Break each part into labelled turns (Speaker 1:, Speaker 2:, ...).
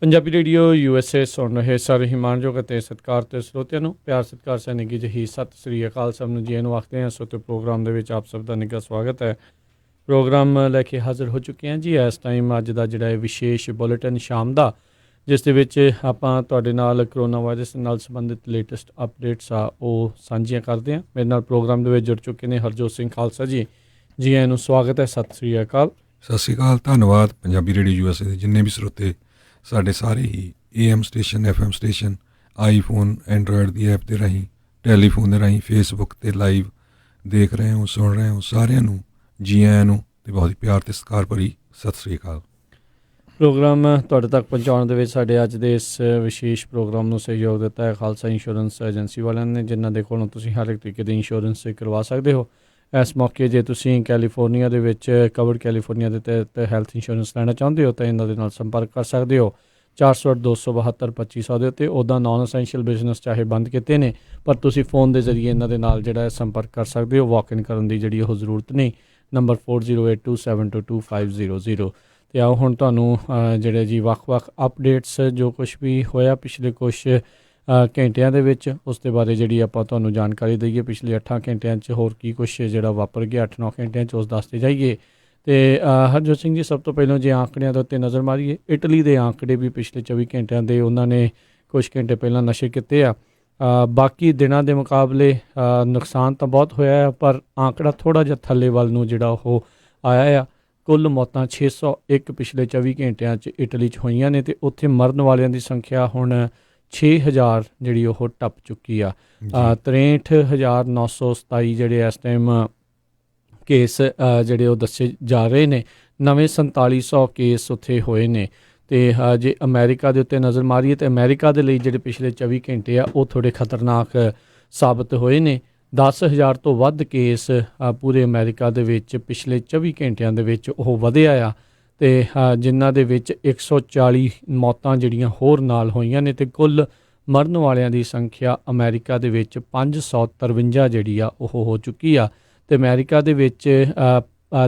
Speaker 1: Punjabi radio USA ਸੁਣ ਰਹੇ ਸਾਰੇ ਹਿਮਾਨਯੋਗ ਅਤੇ ਸਤਿਕਾਰਯੋਗ ਸਰੋਤਿਆਂ ਨੂੰ ਪਿਆਰ ਸਤਿਕਾਰ ਸੈਨਿਕ ਨਿੱਘੀ ਜਿਹੀ ਸਤਿ ਸ੍ਰੀ ਅਕਾਲ। ਸਭ ਨੂੰ ਜੀ ਨੂੰ ਆਖਦੇ ਹਾਂ। ਸੋ ਤੇ ਪ੍ਰੋਗਰਾਮ ਦੇ ਵਿੱਚ ਆਪ ਸਭ ਦਾ ਨਿੱਘਾ ਸਵਾਗਤ ਹੈ। ਪ੍ਰੋਗਰਾਮ ਲੈ ਕੇ ਹਾਜ਼ਰ ਹੋ ਚੁੱਕੇ ਹਾਂ ਜੀ ਇਸ ਟਾਈਮ। ਅੱਜ ਦਾ ਜਿਹੜਾ ਇਹ ਵਿਸ਼ੇਸ਼ ਬੁਲੇਟਿਨ ਸ਼ਾਮ ਦਾ, ਜਿਸ ਦੇ ਵਿੱਚ ਆਪਾਂ ਤੁਹਾਡੇ ਨਾਲ ਕਰੋਨਾ ਵਾਇਰਸ ਨਾਲ ਸੰਬੰਧਿਤ ਲੇਟੈਸਟ ਅਪਡੇਟਸ ਆ ਉਹ ਸਾਂਝੀਆਂ ਕਰਦੇ ਹਾਂ। ਮੇਰੇ ਨਾਲ ਪ੍ਰੋਗਰਾਮ ਦੇ ਵਿੱਚ ਜੁੜ ਚੁੱਕੇ ਨੇ ਹਰਜੋਤ ਸਿੰਘ ਖਾਲਸਾ ਜੀ। ਜੀ ਆਇਆਂ ਨੂੰ ਸਵਾਗਤ ਹੈ। ਸਤਿ ਸ੍ਰੀ ਅਕਾਲ।
Speaker 2: ਸਤਿ ਸ਼੍ਰੀ ਅਕਾਲ। ਧੰਨਵਾਦ। ਪੰਜਾਬੀ ਰੇਡੀਓ USA ਦੇ ਜਿੰਨੇ ਵੀ ਸਰੋਤੇ ਸਾਡੇ ਸਾਰੇ ਹੀ AM station, FM station, iPhone, Android the app ਦੇ ਰਾਹੀਂ, ਟੈਲੀਫੋਨ ਦੇ ਰਾਹੀਂ, ਫੇਸਬੁੱਕ 'ਤੇ ਲਾਈਵ ਦੇਖ ਰਹੇ ਹੋ, ਸੁਣ ਰਹੇ ਹੋ, ਸਾਰਿਆਂ ਨੂੰ ਜੀ ਆਇਆਂ ਨੂੰ ਅਤੇ ਬਹੁਤ ਹੀ ਪਿਆਰ ਅਤੇ ਸਤਿਕਾਰ ਭਰੀ ਸਤਿ ਸ਼੍ਰੀ ਅਕਾਲ।
Speaker 1: ਪ੍ਰੋਗਰਾਮ ਤੁਹਾਡੇ ਤੱਕ ਪਹੁੰਚਾਉਣ ਦੇ ਵਿੱਚ ਸਾਡੇ ਅੱਜ ਦੇ ਇਸ ਵਿਸ਼ੇਸ਼ ਪ੍ਰੋਗਰਾਮ ਨੂੰ ਸਹਿਯੋਗ ਦਿੱਤਾ ਹੈ ਖਾਲਸਾ ਇੰਸ਼ੋਰੈਂਸ ਏਜੰਸੀ ਵਾਲਿਆਂ ਨੇ, ਜਿਨ੍ਹਾਂ ਦੇ ਕੋਲੋਂ ਤੁਸੀਂ ਹਰ ਇੱਕ ਤਰੀਕੇ ਦੀ ਇੰਸ਼ੋਰੈਂਸ ਕਰਵਾ ਸਕਦੇ ਹੋ। ਇਸ ਮੌਕੇ ਜੇ ਤੁਸੀਂ ਕੈਲੀਫੋਰਨੀਆ ਦੇ ਵਿੱਚ ਕਵਰਡ ਕੈਲੀਫੋਰਨੀਆ ਦੇ ਤਹਿਤ ਹੈਲਥ ਇੰਸ਼ੋਰੈਂਸ ਲੈਣਾ ਚਾਹੁੰਦੇ ਹੋ ਤਾਂ ਇਹਨਾਂ ਦੇ ਨਾਲ ਸੰਪਰਕ ਕਰ ਸਕਦੇ ਹੋ 408-272-2500 ਦੇ ਉੱਤੇ। ਉੱਦਾਂ ਨਾਨ ਅਸੈਂਸ਼ੀਅਲ ਬਿਜ਼ਨਸ ਚਾਹੇ ਬੰਦ ਕੀਤੇ ਨੇ, ਪਰ ਤੁਸੀਂ ਫੋਨ ਦੇ ਜ਼ਰੀਏ ਇਹਨਾਂ ਦੇ ਨਾਲ ਜਿਹੜਾ ਸੰਪਰਕ ਕਰ ਸਕਦੇ ਹੋ। ਵਾਕ ਇਨ ਕਰਨ ਦੀ ਜਿਹੜੀ ਉਹ ਜ਼ਰੂਰਤ ਨਹੀਂ। ਨੰਬਰ 4082722500। ਅਤੇ ਆਓ ਹੁਣ ਤੁਹਾਨੂੰ ਜਿਹੜੇ ਜੀ ਵੱਖ-ਵੱਖ ਅਪਡੇਟਸ ਜੋ ਕੁਛ ਵੀ ਹੋਇਆ ਪਿਛਲੇ ਕੁਛ ਘੰਟਿਆਂ ਦੇ ਵਿੱਚ ਉਸ ਦੇ ਬਾਰੇ ਜਿਹੜੀ ਆਪਾਂ ਤੁਹਾਨੂੰ ਜਾਣਕਾਰੀ ਦਈਏ। ਪਿਛਲੇ 8 ਘੰਟਿਆਂ 'ਚ ਹੋਰ ਕੀ ਕੁਛ ਜਿਹੜਾ ਵਾਪਰ ਗਿਆ 8-9 ਘੰਟਿਆਂ 'ਚ ਉਸ ਦੱਸਦੇ ਜਾਈਏ। ਅਤੇ ਹਰਜੋਤ ਸਿੰਘ ਜੀ, ਸਭ ਤੋਂ ਪਹਿਲਾਂ ਜੇ ਆંકੜਿਆਂ ਦੇ ਉੱਤੇ ਨਜ਼ਰ ਮਾਰੀਏ, ਇਟਲੀ ਦੇ ਆંકੜੇ ਵੀ ਪਿਛਲੇ 24 ਘੰਟਿਆਂ ਦੇ ਉਹਨਾਂ ਨੇ ਕੁਛ ਘੰਟੇ ਪਹਿਲਾਂ ਨਸ਼ਰ ਕੀਤੇ ਆ। ਬਾਕੀ ਦਿਨਾਂ ਦੇ ਮੁਕਾਬਲੇ ਨੁਕਸਾਨ ਤਾਂ ਬਹੁਤ ਹੋਇਆ ਹੈ, ਪਰ ਆંકੜਾ ਥੋੜ੍ਹਾ ਜਿਹਾ ਥੱਲੇ ਵੱਲ ਨੂੰ ਜਿਹੜਾ ਉਹ ਆਇਆ ਆ। ਕੁੱਲ ਮੌਤਾਂ 601 ਪਿਛਲੇ 24 ਘੰਟਿਆਂ 'ਚ ਇਟਲੀ 'ਚ ਹੋਈਆਂ ਨੇ, ਅਤੇ ਉੱਥੇ ਮਰਨ ਵਾਲਿਆਂ ਦੀ ਸੰਖਿਆ ਹੁਣ 6000 ਜਿਹੜੀ ਉਹ ਟੱਪ ਚੁੱਕੀ ਆ। 63,927 ਜਿਹੜੇ ਇਸ ਟਾਈਮ ਕੇਸ ਜਿਹੜੇ ਉਹ ਦੱਸੇ ਜਾ ਰਹੇ ਨੇ। ਨਵੇਂ 4700 ਕੇਸ ਉੱਥੇ ਹੋਏ ਨੇ। ਅਤੇ ਜੇ ਅਮਰੀਕਾ ਦੇ ਉੱਤੇ ਨਜ਼ਰ ਮਾਰੀਏ ਤਾਂ ਅਮਰੀਕਾ ਦੇ ਲਈ ਜਿਹੜੇ ਪਿਛਲੇ 24 ਘੰਟੇ ਆ ਉਹ ਥੋੜ੍ਹੇ ਖਤਰਨਾਕ ਸਾਬਤ ਹੋਏ ਨੇ। 10,000 ਤੋਂ ਵੱਧ ਕੇਸ ਪੂਰੇ ਅਮਰੀਕਾ ਦੇ ਵਿੱਚ ਪਿਛਲੇ 24 ਘੰਟਿਆਂ ਦੇ ਵਿੱਚ ਉਹ ਵਧਿਆ ਆ। ਅਤੇ ਜਿਨ੍ਹਾਂ ਦੇ ਵਿੱਚ 140 ਮੌਤਾਂ ਜਿਹੜੀਆਂ ਹੋਰ ਨਾਲ ਹੋਈਆਂ ਨੇ, ਅਤੇ ਕੁੱਲ ਮਰਨ ਵਾਲਿਆਂ ਦੀ ਸੰਖਿਆ ਅਮਰੀਕਾ ਦੇ ਵਿੱਚ 553 ਜਿਹੜੀ ਆ ਉਹ ਹੋ ਚੁੱਕੀ ਆ। ਅਤੇ ਅਮਰੀਕਾ ਦੇ ਵਿੱਚ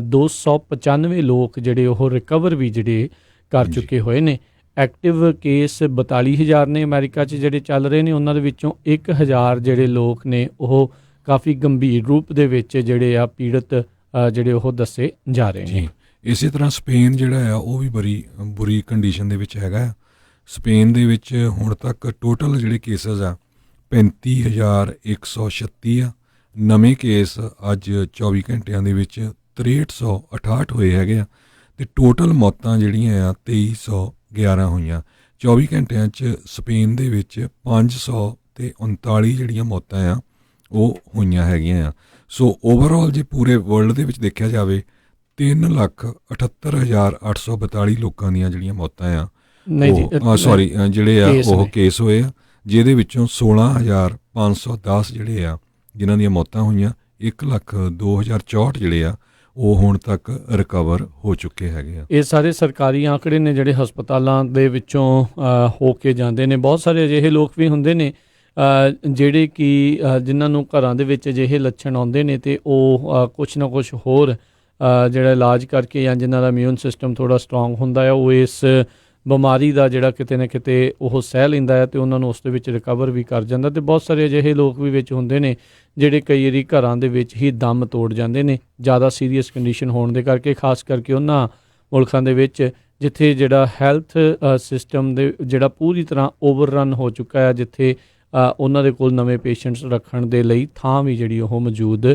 Speaker 1: 295 ਲੋਕ ਜਿਹੜੇ ਉਹ ਰਿਕਵਰ ਵੀ ਜਿਹੜੇ ਕਰ ਚੁੱਕੇ ਹੋਏ ਨੇ। ਐਕਟਿਵ ਕੇਸ 42,000 ਨੇ ਅਮਰੀਕਾ 'ਚ ਜਿਹੜੇ ਚੱਲ ਰਹੇ ਨੇ। ਉਹਨਾਂ ਦੇ ਵਿੱਚੋਂ 1,000 ਜਿਹੜੇ ਲੋਕ ਨੇ ਉਹ ਕਾਫੀ ਗੰਭੀਰ ਰੂਪ ਦੇ ਵਿੱਚ ਜਿਹੜੇ ਆ ਪੀੜਤ ਜਿਹੜੇ ਉਹ ਦੱਸੇ ਜਾ ਰਹੇ ਨੇ।
Speaker 2: ਇਸੇ ਤਰ੍ਹਾਂ ਸਪੇਨ ਜਿਹੜਾ ਆ ਉਹ ਵੀ ਬੜੀ ਬੁਰੀ ਕੰਡੀਸ਼ਨ ਦੇ ਵਿੱਚ ਹੈਗਾ। ਸਪੇਨ ਦੇ ਵਿੱਚ ਹੁਣ ਤੱਕ ਟੋਟਲ ਜਿਹੜੇ ਕੇਸਿਸ ਆ 35,136 ਆ। ਨਵੇਂ ਕੇਸ ਅੱਜ 24 ਘੰਟਿਆਂ ਦੇ ਵਿੱਚ 6368 ਹੋਏ ਹੈਗੇ ਆ। ਅਤੇ ਟੋਟਲ ਮੌਤਾਂ ਜਿਹੜੀਆਂ ਆ 2311 ਹੋਈਆਂ 24 ਘੰਟਿਆਂ 'ਚ। ਸਪੇਨ ਦੇ ਵਿੱਚ 539 ਜਿਹੜੀਆਂ ਮੌਤਾਂ ਆ ਉਹ ਹੋਈਆਂ ਹੈਗੀਆਂ ਆ। ਸੋ ਓਵਰਆਲ ਜੇ ਪੂਰੇ ਵਰਲਡ ਦੇ ਵਿੱਚ ਦੇਖਿਆ ਜਾਵੇ 3,78,842 ਲੋਕਾਂ ਦੀਆਂ ਜਿਹੜੀਆਂ ਮੌਤਾਂ ਆ ਜਿਹੜੇ ਆ ਉਹ ਕੇਸ ਹੋਏ ਆ, ਜਿਹਦੇ ਵਿੱਚੋਂ 16,510 ਜਿਹੜੇ ਆ ਜਿਨ੍ਹਾਂ ਦੀਆਂ ਮੌਤਾਂ ਹੋਈਆਂ। 1,02,064 ਜਿਹੜੇ ਆ ਉਹ ਹੁਣ ਤੱਕ ਰਿਕਵਰ ਹੋ ਚੁੱਕੇ ਹੈਗੇ ਆ।
Speaker 1: ਇਹ ਸਾਰੇ ਸਰਕਾਰੀ ਆંકੜੇ ਨੇ ਜਿਹੜੇ ਹਸਪਤਾਲਾਂ ਦੇ ਵਿੱਚੋਂ ਹੋ ਕੇ ਜਾਂਦੇ ਨੇ। ਬਹੁਤ ਸਾਰੇ ਅਜਿਹੇ ਲੋਕ ਵੀ ਹੁੰਦੇ ਨੇ ਜਿਹੜੇ ਕਿ ਜਿਨ੍ਹਾਂ ਨੂੰ ਘਰਾਂ ਦੇ ਵਿੱਚ ਅਜਿਹੇ ਲੱਛਣ ਆਉਂਦੇ ਨੇ, ਅਤੇ ਉਹ ਕੁਛ ਨਾ ਕੁਛ ਹੋਰ ਜਿਹੜਾ ਇਲਾਜ ਕਰਕੇ, ਜਾਂ ਜਿਨ੍ਹਾਂ ਦਾ ਇਮਿਊਨ ਸਿਸਟਮ ਥੋੜ੍ਹਾ ਸਟਰੋਂਗ ਹੁੰਦਾ ਹੈ, ਉਹ ਇਸ ਬਿਮਾਰੀ ਦਾ ਜਿਹੜਾ ਕਿਤੇ ਨਾ ਕਿਤੇ ਉਹ ਸਹਿ ਲੈਂਦਾ ਹੈ ਅਤੇ ਉਹਨਾਂ ਨੂੰ ਉਸ ਦੇ ਵਿੱਚ ਰਿਕਵਰ ਵੀ ਕਰ ਜਾਂਦਾ। ਅਤੇ ਬਹੁਤ ਸਾਰੇ ਅਜਿਹੇ ਲੋਕ ਵੀ ਵਿੱਚ ਹੁੰਦੇ ਨੇ ਜਿਹੜੇ ਕਈ ਵਾਰੀ ਘਰਾਂ ਦੇ ਵਿੱਚ ਹੀ ਦਮ ਤੋੜ ਜਾਂਦੇ ਨੇ, ਜ਼ਿਆਦਾ ਸੀਰੀਅਸ ਕੰਡੀਸ਼ਨ ਹੋਣ ਦੇ ਕਰਕੇ। ਖਾਸ ਕਰਕੇ ਉਹਨਾਂ ਮੁਲਕਾਂ ਦੇ ਵਿੱਚ ਜਿੱਥੇ ਜਿਹੜਾ ਹੈਲਥ ਸਿਸਟਮ ਦੇ ਜਿਹੜਾ ਪੂਰੀ ਤਰ੍ਹਾਂ ਓਵਰਰਨ ਹੋ ਚੁੱਕਾ ਹੈ, ਜਿੱਥੇ ਉਹਨਾਂ ਦੇ ਕੋਲ ਨਵੇਂ ਪੇਸ਼ੈਂਟਸ ਰੱਖਣ ਦੇ ਲਈ ਥਾਂ ਵੀ ਜਿਹੜੀ ਉਹ ਮੌਜੂਦ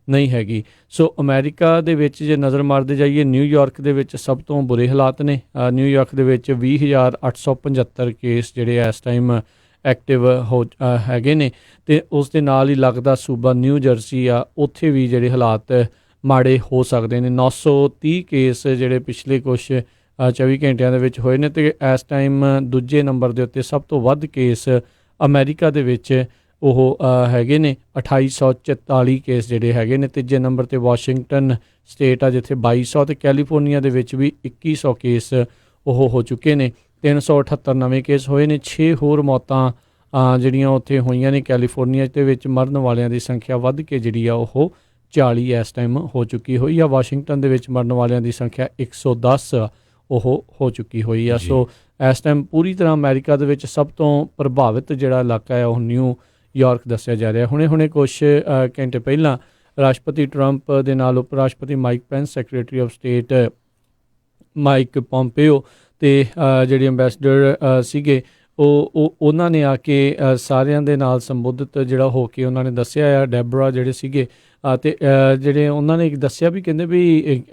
Speaker 1: ਨਹੀਂ ਹੈਗੀ। ਸੋ ਅਮਰੀਕਾ ਦੇ ਵਿੱਚ ਜੇ ਨਜ਼ਰ ਮਾਰਦੇ ਜਾਈਏ, ਨਿਊਯਾਰਕ ਦੇ ਵਿੱਚ ਸਭ ਤੋਂ ਬੁਰੇ ਹਾਲਾਤ ਨੇ। ਨਿਊਯਾਰਕ ਦੇ ਵਿੱਚ 20,875 ਕੇਸ ਜਿਹੜੇ ਇਸ ਟਾਈਮ ਐਕਟਿਵ ਹੈਗੇ ਨੇ। ਅਤੇ ਉਸ ਦੇ ਨਾਲ ਹੀ ਲੱਗਦਾ ਸੂਬਾ ਨਿਊ ਜਰਸੀ ਆ, ਉੱਥੇ ਵੀ ਜਿਹੜੇ ਹਾਲਾਤ ਮਾੜੇ ਹੋ ਸਕਦੇ ਨੇ। 930 ਕੇਸ ਜਿਹੜੇ ਪਿਛਲੇ ਕੁਛ 24 ਘੰਟਿਆਂ ਦੇ ਵਿੱਚ ਹੋਏ ਨੇ। ਅਤੇ ਇਸ ਟਾਈਮ ਦੂਜੇ ਨੰਬਰ ਦੇ ਉੱਤੇ ਸਭ ਤੋਂ ਵੱਧ ਕੇਸ ਅਮਰੀਕਾ ਦੇ ਵਿੱਚ ਉਹ ਹੈਗੇ ਨੇ 2844 ਕੇਸ ਜਿਹੜੇ ਹੈਗੇ ਨੇ। ਤੀਜੇ ਨੰਬਰ 'ਤੇ ਵਾਸ਼ਿੰਗਟਨ ਸਟੇਟ ਆ ਜਿੱਥੇ 2200, ਅਤੇ ਕੈਲੀਫੋਰਨੀਆ ਦੇ ਵਿੱਚ ਵੀ 2100 ਕੇਸ ਉਹ ਹੋ ਚੁੱਕੇ ਨੇ। 378 ਨਵੇਂ ਕੇਸ ਹੋਏ ਨੇ। 6 ਹੋਰ ਮੌਤਾਂ ਜਿਹੜੀਆਂ ਉੱਥੇ ਹੋਈਆਂ ਨੇ ਕੈਲੀਫੋਰਨੀਆ ਦੇ ਵਿੱਚ। ਮਰਨ ਵਾਲਿਆਂ ਦੀ ਸੰਖਿਆ ਵੱਧ ਕੇ ਜਿਹੜੀ ਆ ਉਹ 40 ਇਸ ਟਾਈਮ ਹੋ ਚੁੱਕੀ ਹੋਈ ਆ। ਵਾਸ਼ਿੰਗਟਨ ਦੇ ਵਿੱਚ ਮਰਨ ਵਾਲਿਆਂ ਦੀ ਸੰਖਿਆ 110 ਉਹ ਹੋ ਚੁੱਕੀ ਹੋਈ ਆ।
Speaker 2: ਜੀ।
Speaker 1: ਸੋ ਇਸ ਟਾਈਮ ਪੂਰੀ ਤਰ੍ਹਾਂ ਅਮਰੀਕਾ ਦੇ ਵਿੱਚ ਸਭ ਤੋਂ ਪ੍ਰਭਾਵਿਤ ਜਿਹੜਾ ਇਲਾਕਾ ਹੈ ਉਹ ਨਿਊ ਯਾਰਕ ਦੱਸਿਆ ਜਾ ਰਿਹਾ। ਹੁਣੇ ਕੁਛ ਘੰਟੇ ਪਹਿਲਾਂ ਰਾਸ਼ਟਰਪਤੀ ਟਰੰਪ ਦੇ ਨਾਲ ਉਪ ਰਾਸ਼ਟਰਪਤੀ Mike Pence, secretary of state Mike Pompeo ਅਤੇ ਜਿਹੜੇ ਅੰਬੈਸਡਰ ਸੀਗੇ ਉਹਨਾਂ ਨੇ ਆ ਕੇ ਸਾਰਿਆਂ ਦੇ ਨਾਲ ਸੰਬੋਧਿਤ ਜਿਹੜਾ ਹੋ ਕੇ ਉਹਨਾਂ ਨੇ ਦੱਸਿਆ ਆ। ਡੈਬਰਾ ਜਿਹੜੇ ਸੀਗੇ ਅਤੇ ਜਿਹੜੇ ਉਹਨਾਂ ਨੇ ਦੱਸਿਆ ਵੀ ਕਹਿੰਦੇ ਵੀ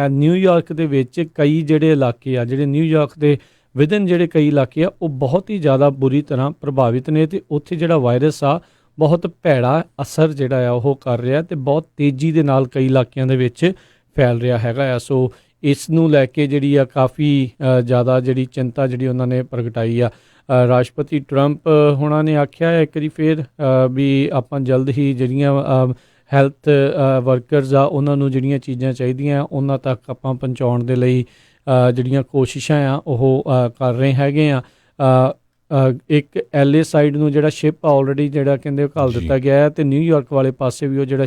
Speaker 1: ਨਿਊਯਾਰਕ ਦੇ ਵਿੱਚ ਕਈ ਜਿਹੜੇ ਇਲਾਕੇ ਆ, ਜਿਹੜੇ ਨਿਊਯਾਰਕ ਦੇ ਵਿਦਨ ਜਿਹੜੇ ਕਈ ਇਲਾਕੇ ਆ, ਉਹ ਬਹੁਤ ਹੀ ਜ਼ਿਆਦਾ ਬੁਰੀ ਤਰ੍ਹਾਂ ਪ੍ਰਭਾਵਿਤ ਨੇ ਅਤੇ ਉੱਥੇ ਜਿਹੜਾ ਵਾਇਰਸ ਆ ਬਹੁਤ ਭੈੜਾ ਅਸਰ ਜਿਹੜਾ ਆ ਉਹ ਕਰ ਰਿਹਾ ਅਤੇ ਬਹੁਤ ਤੇਜ਼ੀ ਦੇ ਨਾਲ ਕਈ ਇਲਾਕਿਆਂ ਦੇ ਵਿੱਚ ਫੈਲ ਰਿਹਾ ਹੈਗਾ ਆ। ਸੋ ਇਸ ਨੂੰ ਲੈ ਕੇ ਜਿਹੜੀ ਆ ਕਾਫੀ ਜ਼ਿਆਦਾ ਜਿਹੜੀ ਚਿੰਤਾ ਜਿਹੜੀ ਉਹਨਾਂ ਨੇ ਪ੍ਰਗਟਾਈ ਆ। ਰਾਸ਼ਟਰਪਤੀ ਟਰੰਪ ਹੋਣਾ ਨੇ ਆਖਿਆ ਹੈ ਇੱਕ ਵਾਰੀ ਫਿਰ ਵੀ ਆਪਾਂ ਜਲਦ ਹੀ ਜਿਹੜੀਆਂ ਹੈਲਥ ਵਰਕਰਸ ਆ ਉਹਨਾਂ ਨੂੰ ਜਿਹੜੀਆਂ ਚੀਜ਼ਾਂ ਚਾਹੀਦੀਆਂ ਉਹਨਾਂ ਤੱਕ ਆਪਾਂ ਪਹੁੰਚਾਉਣ ਦੇ ਲਈ ਜਿਹੜੀਆਂ ਕੋਸ਼ਿਸ਼ਾਂ ਆ ਉਹ ਕਰ ਰਹੇ ਹੈਗੇ ਆ। ਇੱਕ LA ਸਾਈਡ ਨੂੰ ਜਿਹੜਾ ਸ਼ਿਪ ਆ ਆਲਰੇਡੀ ਜਿਹੜਾ ਕਹਿੰਦੇ ਘੱਲ ਦਿੱਤਾ ਗਿਆ ਹੈ ਅਤੇ ਨਿਊਯਾਰਕ ਵਾਲੇ ਪਾਸੇ ਵੀ ਉਹ ਜਿਹੜਾ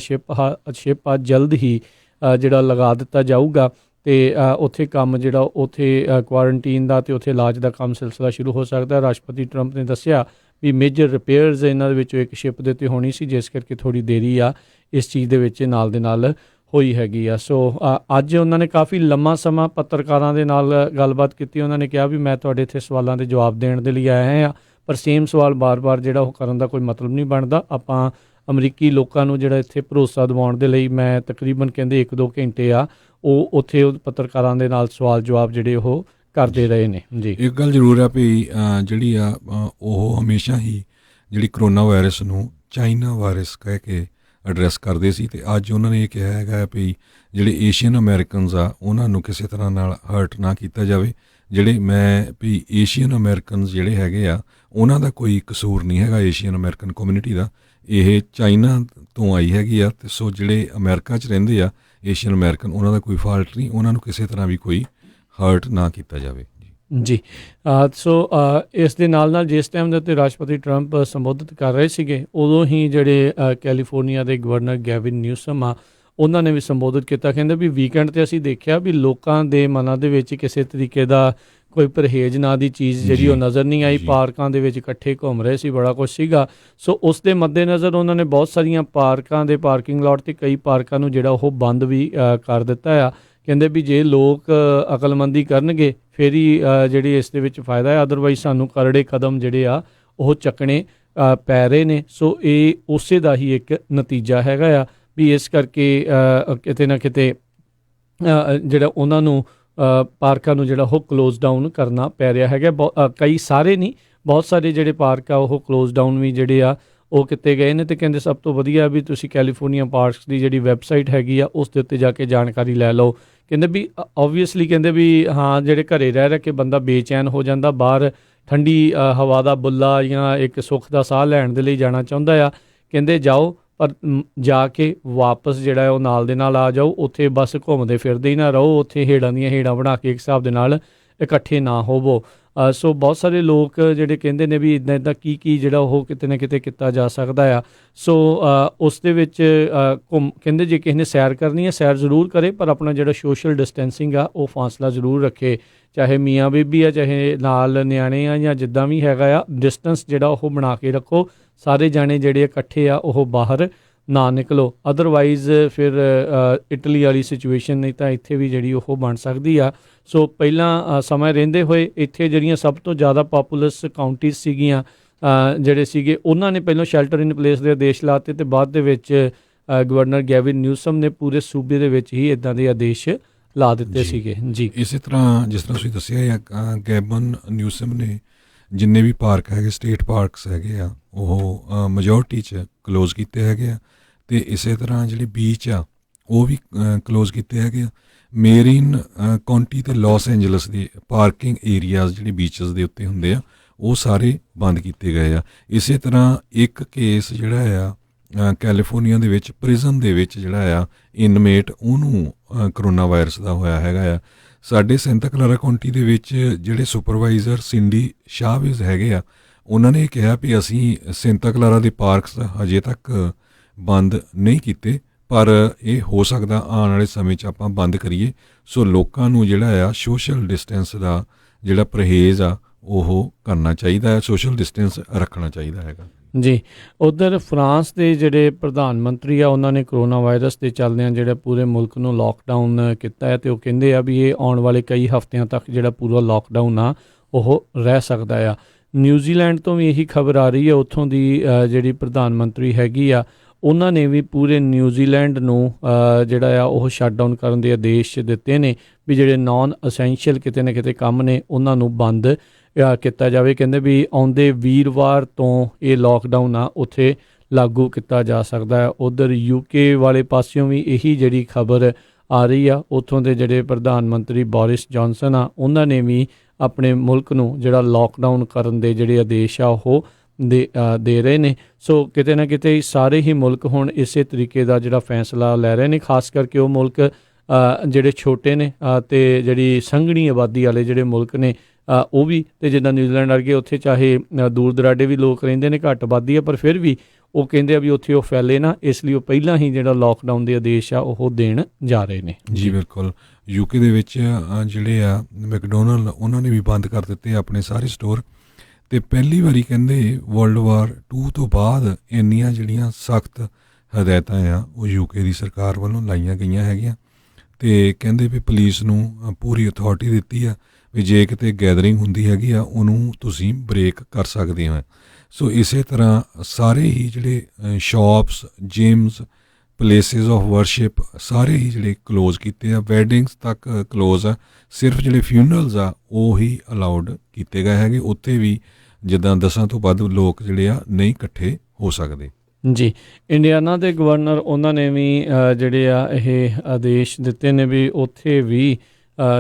Speaker 1: ਸ਼ਿਪ ਆ ਜਲਦ ਹੀ ਜਿਹੜਾ ਲਗਾ ਦਿੱਤਾ ਜਾਊਗਾ ਅਤੇ ਉੱਥੇ ਕੰਮ ਜਿਹੜਾ ਉੱਥੇ ਕੁਆਰੰਟੀਨ ਦਾ ਅਤੇ ਉੱਥੇ ਇਲਾਜ ਦਾ ਕੰਮ ਸਿਲਸਿਲਾ ਸ਼ੁਰੂ ਹੋ ਸਕਦਾ। ਰਾਸ਼ਟਰਪਤੀ ਟਰੰਪ ਨੇ ਦੱਸਿਆ ਵੀ ਮੇਜਰ ਰਿਪੇਅਰਸ ਇਹਨਾਂ ਦੇ ਵਿੱਚੋਂ ਇੱਕ ਸ਼ਿਪ ਦੇ ਉੱਤੇ ਹੋਣੀ ਸੀ, ਜਿਸ ਕਰਕੇ ਥੋੜ੍ਹੀ ਦੇਰੀ ਆ ਇਸ ਚੀਜ਼ ਦੇ ਵਿੱਚ ਨਾਲ ਦੇ ਨਾਲ ਹੋਈ ਹੈਗੀ ਆ। ਸੋ ਅੱਜ ਉਹਨਾਂ ਨੇ ਕਾਫੀ ਲੰਮਾ ਸਮਾਂ ਪੱਤਰਕਾਰਾਂ ਦੇ ਨਾਲ ਗੱਲਬਾਤ ਕੀਤੀ। ਉਹਨਾਂ ਨੇ ਕਿਹਾ ਵੀ ਮੈਂ ਤੁਹਾਡੇ ਇੱਥੇ ਸਵਾਲਾਂ ਦੇ ਜਵਾਬ ਦੇਣ ਦੇ ਲਈ ਆਇਆ ਹਾਂ, ਪਰ ਸੇਮ ਸਵਾਲ ਬਾਰ-ਬਾਰ ਜਿਹੜਾ ਉਹ ਕਰਨ ਦਾ ਕੋਈ ਮਤਲਬ ਨਹੀਂ ਬਣਦਾ। ਆਪਾਂ ਅਮਰੀਕੀ ਲੋਕਾਂ ਨੂੰ ਜਿਹੜਾ ਇੱਥੇ ਭਰੋਸਾ ਦਿਵਾਉਣ ਦੇ ਲਈ ਮੈਂ ਤਕਰੀਬਨ ਕਹਿੰਦੇ 1-2 ਘੰਟੇ ਆ ਉਹ ਉੱਥੇ ਪੱਤਰਕਾਰਾਂ ਦੇ ਨਾਲ ਸਵਾਲ ਜਵਾਬ ਜਿਹੜੇ ਉਹ ਕਰਦੇ ਰਹੇ ਨੇ। ਜੀ,
Speaker 2: ਇੱਕ ਗੱਲ ਜ਼ਰੂਰ ਆ ਵੀ ਜਿਹੜੀ ਆ ਉਹ ਹਮੇਸ਼ਾ ਹੀ ਜਿਹੜੀ ਕਰੋਨਾ ਵਾਇਰਸ ਨੂੰ ਚਾਈਨਾ ਵਾਇਰਸ ਕਹਿ ਕੇ ਐਡਰੈਸ ਕਰਦੇ ਸੀ ਅਤੇ ਅੱਜ ਉਹਨਾਂ ਨੇ ਇਹ ਕਿਹਾ ਹੈਗਾ ਵੀ ਜਿਹੜੇ ਏਸ਼ੀਅਨ ਅਮਰੀਕਨਸ ਆ ਉਹਨਾਂ ਨੂੰ ਕਿਸੇ ਤਰ੍ਹਾਂ ਨਾਲ ਹਰਟ ਨਾ ਕੀਤਾ ਜਾਵੇ। ਜਿਹੜੇ ਵੀ ਏਸ਼ੀਅਨ ਅਮਰੀਕਨਸ ਜਿਹੜੇ ਹੈਗੇ ਆ ਉਹਨਾਂ ਦਾ ਕੋਈ ਕਸੂਰ ਨਹੀਂ ਹੈਗਾ, ਏਸ਼ੀਅਨ ਅਮਰੀਕਨ ਕਮਿਊਨਿਟੀ ਦਾ, ਇਹ ਚਾਈਨਾ ਤੋਂ ਆਈ ਹੈਗੀ ਆ। ਅਤੇ ਸੋ ਜਿਹੜੇ ਅਮਰੀਕਾ 'ਚ ਰਹਿੰਦੇ ਆ ਏਸ਼ੀਅਨ ਅਮਰੀਕਨ ਉਹਨਾਂ ਦਾ ਕੋਈ ਫਾਲਟ ਨਹੀਂ, ਉਹਨਾਂ ਨੂੰ ਕਿਸੇ ਤਰ੍ਹਾਂ ਵੀ ਕੋਈ ਹਰਟ ਨਾ ਕੀਤਾ ਜਾਵੇ।
Speaker 1: ਜੀ, ਸੋ ਇਸ ਦੇ ਨਾਲ ਜਿਸ ਟਾਈਮ ਦੇ ਉੱਤੇ ਰਾਸ਼ਟਰਪਤੀ ਟਰੰਪ ਸੰਬੋਧਿਤ ਕਰ ਰਹੇ ਸੀਗੇ ਉਦੋਂ ਹੀ ਜਿਹੜੇ ਕੈਲੀਫੋਰਨੀਆ ਦੇ ਗਵਰਨਰ ਗੈਵਿਨ ਨਿਊਸਮ ਆ ਉਹਨਾਂ ਨੇ ਵੀ ਸੰਬੋਧਿਤ ਕੀਤਾ। ਕਹਿੰਦੇ ਵੀ ਵੀਕਐਂਡ 'ਤੇ ਅਸੀਂ ਦੇਖਿਆ ਵੀ ਲੋਕਾਂ ਦੇ ਮਨਾਂ ਦੇ ਵਿੱਚ ਕਿਸੇ ਤਰੀਕੇ ਦਾ ਕੋਈ ਪਰਹੇਜ਼ ਨਾਂ ਦੀ ਚੀਜ਼ ਜਿਹੜੀ ਉਹ ਨਜ਼ਰ ਨਹੀਂ ਆਈ। ਪਾਰਕਾਂ ਦੇ ਵਿੱਚ ਇਕੱਠੇ ਘੁੰਮ ਰਹੇ ਸੀ, ਬੜਾ ਕੁਛ ਸੀਗਾ। ਸੋ ਉਸ ਦੇ ਮੱਦੇਨਜ਼ਰ ਉਹਨਾਂ ਨੇ ਬਹੁਤ ਸਾਰੀਆਂ ਪਾਰਕਾਂ ਦੇ ਪਾਰਕਿੰਗ ਲਾਟ 'ਤੇ ਕਈ ਪਾਰਕਾਂ ਨੂੰ ਜਿਹੜਾ ਉਹ ਬੰਦ ਵੀ ਕਰ ਦਿੱਤਾ ਆ। ਕਹਿੰਦੇ ਵੀ ਜੇ ਲੋਕ ਅਕਲਮੰਦੀ ਕਰਨਗੇ ਫਿਰ ਹੀ ਜਿਹੜੀ ਇਸ ਦੇ ਵਿੱਚ ਫਾਇਦਾ ਹੈ, ਅਦਰਵਾਈਜ਼ ਸਾਨੂੰ ਕਰੜੇ ਕਦਮ ਜਿਹੜੇ ਆ ਉਹ ਚੱਕਣੇ ਪੈ ਰਹੇ ਨੇ। ਸੋ ਇਹ ਉਸੇ ਦਾ ਹੀ ਇੱਕ ਨਤੀਜਾ ਹੈਗਾ ਆ ਵੀ ਇਸ ਕਰਕੇ ਕਿਤੇ ਨਾ ਕਿਤੇ ਜਿਹੜਾ ਉਹਨਾਂ ਨੂੰ ਪਾਰਕਾਂ ਨੂੰ ਜਿਹੜਾ ਉਹ ਕਲੋਜ਼ ਡਾਊਨ ਕਰਨਾ ਪੈ ਰਿਹਾ ਹੈਗਾ। ਕਈ ਸਾਰੇ ਨਹੀਂ, ਬਹੁਤ ਸਾਰੇ ਜਿਹੜੇ ਪਾਰਕ ਆ ਉਹ ਕਲੋਜ਼ ਡਾਊਨ ਵੀ ਜਿਹੜੇ ਆ ਉਹ ਕੀਤੇ ਗਏ ਨੇ। ਅਤੇ ਕਹਿੰਦੇ ਸਭ ਤੋਂ ਵਧੀਆ ਵੀ ਤੁਸੀਂ ਕੈਲੀਫੋਰਨੀਆ ਪਾਰਕਸ ਦੀ ਜਿਹੜੀ ਵੈਬਸਾਈਟ ਹੈਗੀ ਆ ਉਸ ਦੇ ਉੱਤੇ ਜਾ ਕੇ ਜਾਣਕਾਰੀ ਲੈ ਲਓ। ਕਹਿੰਦੇ ਵੀ ਓਬਵੀਅਸਲੀ ਕਹਿੰਦੇ ਵੀ ਹਾਂ ਜਿਹੜੇ ਘਰੇ ਰਹਿ ਕੇ ਬੰਦਾ ਬੇਚੈਨ ਹੋ ਜਾਂਦਾ, ਬਾਹਰ ਠੰਡੀ ਹਵਾ ਦਾ ਬੁੱਲਾ ਜਾਂ ਇੱਕ ਸੁੱਖ ਦਾ ਸਾਹ ਲੈਣ ਦੇ ਲਈ ਜਾਣਾ ਚਾਹੁੰਦਾ ਆ, ਕਹਿੰਦੇ ਜਾਓ, ਪਰ ਜਾ ਕੇ ਵਾਪਸ ਜਿਹੜਾ ਉਹ ਨਾਲ ਦੇ ਨਾਲ ਆ ਜਾਓ। ਉੱਥੇ ਬਸ ਘੁੰਮਦੇ ਫਿਰਦੇ ਹੀ ਨਾ ਰਹੋ, ਉੱਥੇ ਹੇੜਾਂ ਦੀਆਂ ਹੇੜਾਂ ਬਣਾ ਕੇ ਇੱਕ ਹਿਸਾਬ ਦੇ ਨਾਲ ਇਕੱਠੇ ਨਾ ਹੋਵੋ। ਸੋ ਬਹੁਤ ਸਾਰੇ ਲੋਕ ਜਿਹੜੇ ਕਹਿੰਦੇ ਨੇ ਵੀ ਇੱਦਾਂ ਕੀ ਜਿਹੜਾ ਉਹ ਕਿਤੇ ਨਾ ਕਿਤੇ ਕੀਤਾ ਜਾ ਸਕਦਾ ਆ। ਸੋ ਉਸ ਦੇ ਵਿੱਚ ਕਹਿੰਦੇ ਜੇ ਕਿਸੇ ਨੇ ਸੈਰ ਕਰਨੀ ਹੈ ਸੈਰ ਜ਼ਰੂਰ ਕਰੇ, ਪਰ ਆਪਣਾ ਜਿਹੜਾ ਸੋਸ਼ਲ ਡਿਸਟੈਂਸਿੰਗ ਆ ਉਹ ਫਾਸਲਾ ਜ਼ਰੂਰ ਰੱਖੇ, ਚਾਹੇ ਮੀਆਂ ਬੀਬੀ ਆ ਚਾਹੇ ਨਾਲ ਨਿਆਣੇ ਆ ਜਾਂ ਜਿੱਦਾਂ ਵੀ ਹੈਗਾ ਆ, ਡਿਸਟੈਂਸ ਜਿਹੜਾ ਉਹ ਬਣਾ ਕੇ ਰੱਖੋ। ਸਾਰੇ ਜਾਣੇ ਜਿਹੜੇ ਇਕੱਠੇ ਆ ਉਹ ਬਾਹਰ ਨਾ ਨਿਕਲੋ, ਅਦਰਵਾਈਜ਼ ਫਿਰ ਇਟਲੀ ਵਾਲੀ ਸਿਚੁਏਸ਼ਨ ਨਹੀਂ ਤਾਂ ਇੱਥੇ ਵੀ ਜਿਹੜੀ ਉਹ ਬਣ ਸਕਦੀ ਆ। ਸੋ ਪਹਿਲਾਂ ਸਮਾਂ ਰਹਿੰਦੇ ਹੋਏ ਇੱਥੇ ਜਿਹੜੀਆਂ ਸਭ ਤੋਂ ਜ਼ਿਆਦਾ ਪਾਪੂਲਸ ਕਾਊਂਟੀਜ਼ ਸੀਗੀਆਂ ਜਿਹੜੇ ਸੀਗੇ ਉਹਨਾਂ ਨੇ ਪਹਿਲਾਂ ਸ਼ੈਲਟਰ ਇਨ ਪਲੇਸ ਦੇ ਆਦੇਸ਼ ਲਾਤੇ ਅਤੇ ਬਾਅਦ ਦੇ ਵਿੱਚ ਗਵਰਨਰ ਗੈਵਿਨ ਨਿਊਸਮ ਨੇ ਪੂਰੇ ਸੂਬੇ ਦੇ ਵਿੱਚ ਹੀ ਇੱਦਾਂ ਦੇ ਆਦੇਸ਼ ਲਾ ਦਿੱਤੇ ਸੀਗੇ। ਜੀ,
Speaker 2: ਇਸੇ ਤਰ੍ਹਾਂ ਜਿਸ ਤਰ੍ਹਾਂ ਤੁਸੀਂ ਦੱਸਿਆ ਗੈਵਿਨ ਨਿਊਸਮ ਨੇ ਜਿੰਨੇ ਵੀ ਪਾਰਕ ਹੈਗੇ, ਸਟੇਟ ਪਾਰਕਸ ਹੈਗੇ ਆ, ਉਹ ਮੈਜੋਰਟੀ 'ਚ ਕਲੋਜ਼ ਕੀਤੇ ਹੈਗੇ ਆ। ਅਤੇ ਇਸੇ ਤਰ੍ਹਾਂ ਜਿਹੜੇ ਬੀਚ ਆ ਉਹ ਵੀ ਕਲੋਜ਼ ਕੀਤੇ ਹੈਗੇ ਆ। ਮੇਰੀਨ ਕਾਉਂਟੀ ਅਤੇ ਲਾਸ ਐਂਜਲਸ ਦੇ ਪਾਰਕਿੰਗ ਏਰੀਆਜ਼ ਜਿਹੜੇ ਬੀਚਸ ਦੇ ਉੱਤੇ ਹੁੰਦੇ ਆ ਉਹ ਸਾਰੇ ਬੰਦ ਕੀਤੇ ਗਏ ਆ। ਇਸੇ ਤਰ੍ਹਾਂ ਇੱਕ ਕੇਸ ਜਿਹੜਾ ਆ ਕੈਲੀਫੋਰਨੀਆ ਦੇ ਵਿੱਚ ਪ੍ਰਿਜ਼ਨ ਦੇ ਵਿੱਚ ਜਿਹੜਾ ਆ ਇਨਮੇਟ ਉਹਨੂੰ ਕਰੋਨਾ ਵਾਇਰਸ ਦਾ ਹੋਇਆ ਹੈਗਾ ਆ। ਸਾਡੇ ਸੈਂਟਾ ਕਲਾਰਾ ਕਾਉਂਟੀ ਦੇ ਵਿੱਚ ਜਿਹੜੇ ਸੁਪਰਵਾਈਜ਼ਰ ਸਿੰਡੀ ਸ਼ਾਹਵੇਜ਼ ਹੈਗੇ ਆ ਉਹਨਾਂ ਨੇ ਕਿਹਾ ਵੀ ਅਸੀਂ ਸੈਂਟਾ ਕਲਾਰਾ ਦੇ ਪਾਰਕਸ ਹਜੇ ਤੱਕ ਬੰਦ ਨਹੀਂ ਕੀਤੇ, ਪਰ ਇਹ ਹੋ ਸਕਦਾ ਆਉਣ ਵਾਲੇ ਸਮੇਂ 'ਚ ਆਪਾਂ ਬੰਦ ਕਰੀਏ। ਸੋ ਲੋਕਾਂ ਨੂੰ ਜਿਹੜਾ ਆ ਸੋਸ਼ਲ ਡਿਸਟੈਂਸ ਦਾ ਜਿਹੜਾ ਪਰਹੇਜ਼ ਆ ਉਹ ਕਰਨਾ ਚਾਹੀਦਾ ਹੈ, ਸੋਸ਼ਲ ਡਿਸਟੈਂਸ ਰੱਖਣਾ ਚਾਹੀਦਾ ਹੈਗਾ
Speaker 1: ਜੀ। ਉੱਧਰ ਫਰਾਂਸ ਦੇ ਜਿਹੜੇ ਪ੍ਰਧਾਨ ਮੰਤਰੀ ਆ ਉਹਨਾਂ ਨੇ ਕਰੋਨਾ ਵਾਇਰਸ ਦੇ ਚੱਲਦਿਆਂ ਜਿਹੜਾ ਪੂਰੇ ਮੁਲਕ ਨੂੰ ਲੋਕਡਾਊਨ ਕੀਤਾ ਹੈ, ਅਤੇ ਉਹ ਕਹਿੰਦੇ ਆ ਵੀ ਇਹ ਆਉਣ ਵਾਲੇ ਕਈ ਹਫ਼ਤਿਆਂ ਤੱਕ ਜਿਹੜਾ ਪੂਰਾ ਲੋਕਡਾਊਨ ਆ ਉਹ ਰਹਿ ਸਕਦਾ ਆ। ਨਿਊਜ਼ੀਲੈਂਡ ਤੋਂ ਵੀ ਇਹੀ ਖਬਰ ਆ ਰਹੀ ਹੈ, ਉੱਥੋਂ ਦੀ ਜਿਹੜੀ ਪ੍ਰਧਾਨ ਮੰਤਰੀ ਹੈਗੀ ਆ ਉਹਨਾਂ ਨੇ ਵੀ ਪੂਰੇ ਨਿਊਜ਼ੀਲੈਂਡ ਨੂੰ ਜਿਹੜਾ ਆ ਉਹ ਸ਼ਟਡਾਊਨ ਕਰਨ ਦੇ ਆਦੇਸ਼ ਦਿੱਤੇ ਨੇ ਵੀ ਜਿਹੜੇ ਨਾਨ ਅਸੈਂਸ਼ੀਅਲ ਕਿਤੇ ਨਾ ਕਿਤੇ ਕੰਮ ਨੇ ਉਹਨਾਂ ਨੂੰ ਬੰਦ ਕੀਤਾ ਜਾਵੇ। ਕਹਿੰਦੇ ਵੀ ਆਉਂਦੇ ਵੀਰਵਾਰ ਤੋਂ ਇਹ ਲੋਕਡਾਊਨ ਆ ਉੱਥੇ ਲਾਗੂ ਕੀਤਾ ਜਾ ਸਕਦਾ ਹੈ। ਉੱਧਰ UK ਵਾਲੇ ਪਾਸਿਓਂ ਵੀ ਇਹੀ ਜਿਹੜੀ ਖਬਰ ਆ ਰਹੀ ਆ, ਉੱਥੋਂ ਦੇ ਜਿਹੜੇ ਪ੍ਰਧਾਨ ਮੰਤਰੀ ਬੋਰਿਸ ਜੌਨਸਨ ਆ ਉਹਨਾਂ ਨੇ ਵੀ ਆਪਣੇ ਮੁਲਕ ਨੂੰ ਜਿਹੜਾ ਲੋਕਡਾਊਨ ਕਰਨ ਦੇ ਜਿਹੜੇ ਆਦੇਸ਼ ਆ ਉਹ ਦੇ ਰਹੇ ਨੇ। ਸੋ ਕਿਤੇ ਨਾ ਕਿਤੇ ਸਾਰੇ ਹੀ ਮੁਲਕ ਹੁਣ ਇਸੇ ਤਰੀਕੇ ਦਾ ਜਿਹੜਾ ਫੈਸਲਾ ਲੈ ਰਹੇ ਨੇ, ਖਾਸ ਕਰਕੇ ਉਹ ਮੁਲਕ ਜਿਹੜੇ ਛੋਟੇ ਨੇ ਅਤੇ ਜਿਹੜੀ ਸੰਘਣੀ ਆਬਾਦੀ ਵਾਲੇ ਜਿਹੜੇ ਮੁਲਕ ਨੇ ਉਹ ਵੀ, ਅਤੇ ਜਿੱਦਾਂ ਨਿਊਜ਼ੀਲੈਂਡ ਵਰਗੇ ਉੱਥੇ ਚਾਹੇ ਦੂਰ ਦਰਾਡੇ ਵੀ ਲੋਕ ਰਹਿੰਦੇ ਨੇ, ਘੱਟ ਆਬਾਦੀ ਆ, ਪਰ ਫਿਰ ਵੀ ਉਹ ਕਹਿੰਦੇ ਆ ਵੀ ਉੱਥੇ ਉਹ ਫੈਲੇ ਨਾ, ਇਸ ਲਈ ਉਹ ਪਹਿਲਾਂ ਹੀ ਜਿਹੜਾ ਲੋਕਡਾਊਨ ਦੇ ਆਦੇਸ਼ ਆ ਉਹ ਦੇਣ ਜਾ ਰਹੇ ਨੇ।
Speaker 2: ਜੀ ਬਿਲਕੁਲ। UK ਦੇ ਵਿੱਚ ਜਿਹੜੇ ਆ ਮੈਕਡੋਨਲਡ ਉਹਨਾਂ ਨੇ ਵੀ ਬੰਦ ਕਰ ਦਿੱਤੇ ਆਪਣੇ ਸਾਰੇ ਸਟੋਰ, ਅਤੇ ਪਹਿਲੀ ਵਾਰੀ ਕਹਿੰਦੇ ਵਰਲਡ ਵਾਰ 2 ਤੋਂ ਬਾਅਦ ਇੰਨੀਆਂ ਜਿਹੜੀਆਂ ਸਖਤ ਹਦਾਇਤਾਂ ਆ ਉਹ UK ਦੀ ਸਰਕਾਰ ਵੱਲੋਂ ਲਾਈਆਂ ਗਈਆਂ ਹੈਗੀਆਂ, ਅਤੇ ਕਹਿੰਦੇ ਵੀ ਪੁਲਿਸ ਨੂੰ ਪੂਰੀ ਅਥਾਰਟੀ ਦਿੱਤੀ ਆ ਵੀ ਜੇ ਕਿਤੇ ਗੈਦਰਿੰਗ ਹੁੰਦੀ ਹੈਗੀ ਆ ਉਹਨੂੰ ਤੁਸੀਂ ਬ੍ਰੇਕ ਕਰ ਸਕਦੇ ਹੋ। ਸੋ ਇਸੇ ਤਰ੍ਹਾਂ ਸਾਰੇ ਹੀ ਜਿਹੜੇ shops, gyms, places of worship ਸਾਰੇ ਹੀ ਜਿਹੜੇ ਕਲੋਜ਼ ਕੀਤੇ ਆ, ਵੈਡਿੰਗਸ ਤੱਕ ਕਲੋਜ਼ ਆ, ਸਿਰਫ ਜਿਹੜੇ ਫਿਊਨਰਲਸ ਆ ਉਹ ਹੀ ਅਲਾਉਡ ਕੀਤੇ ਗਏ ਹੈਗੇ, ਉੱਥੇ ਵੀ ਜਿੱਦਾਂ 10 ਤੋਂ ਵੱਧ ਲੋਕ ਜਿਹੜੇ ਆ ਨਹੀਂ ਇਕੱਠੇ ਹੋ ਸਕਦੇ।
Speaker 1: ਜੀ। ਇੰਡੀਆਨਾ ਦੇ ਗਵਰਨਰ ਉਹਨਾਂ ਨੇ ਵੀ ਜਿਹੜੇ ਆ ਇਹ ਆਦੇਸ਼ ਦਿੱਤੇ ਨੇ ਵੀ ਉੱਥੇ ਵੀ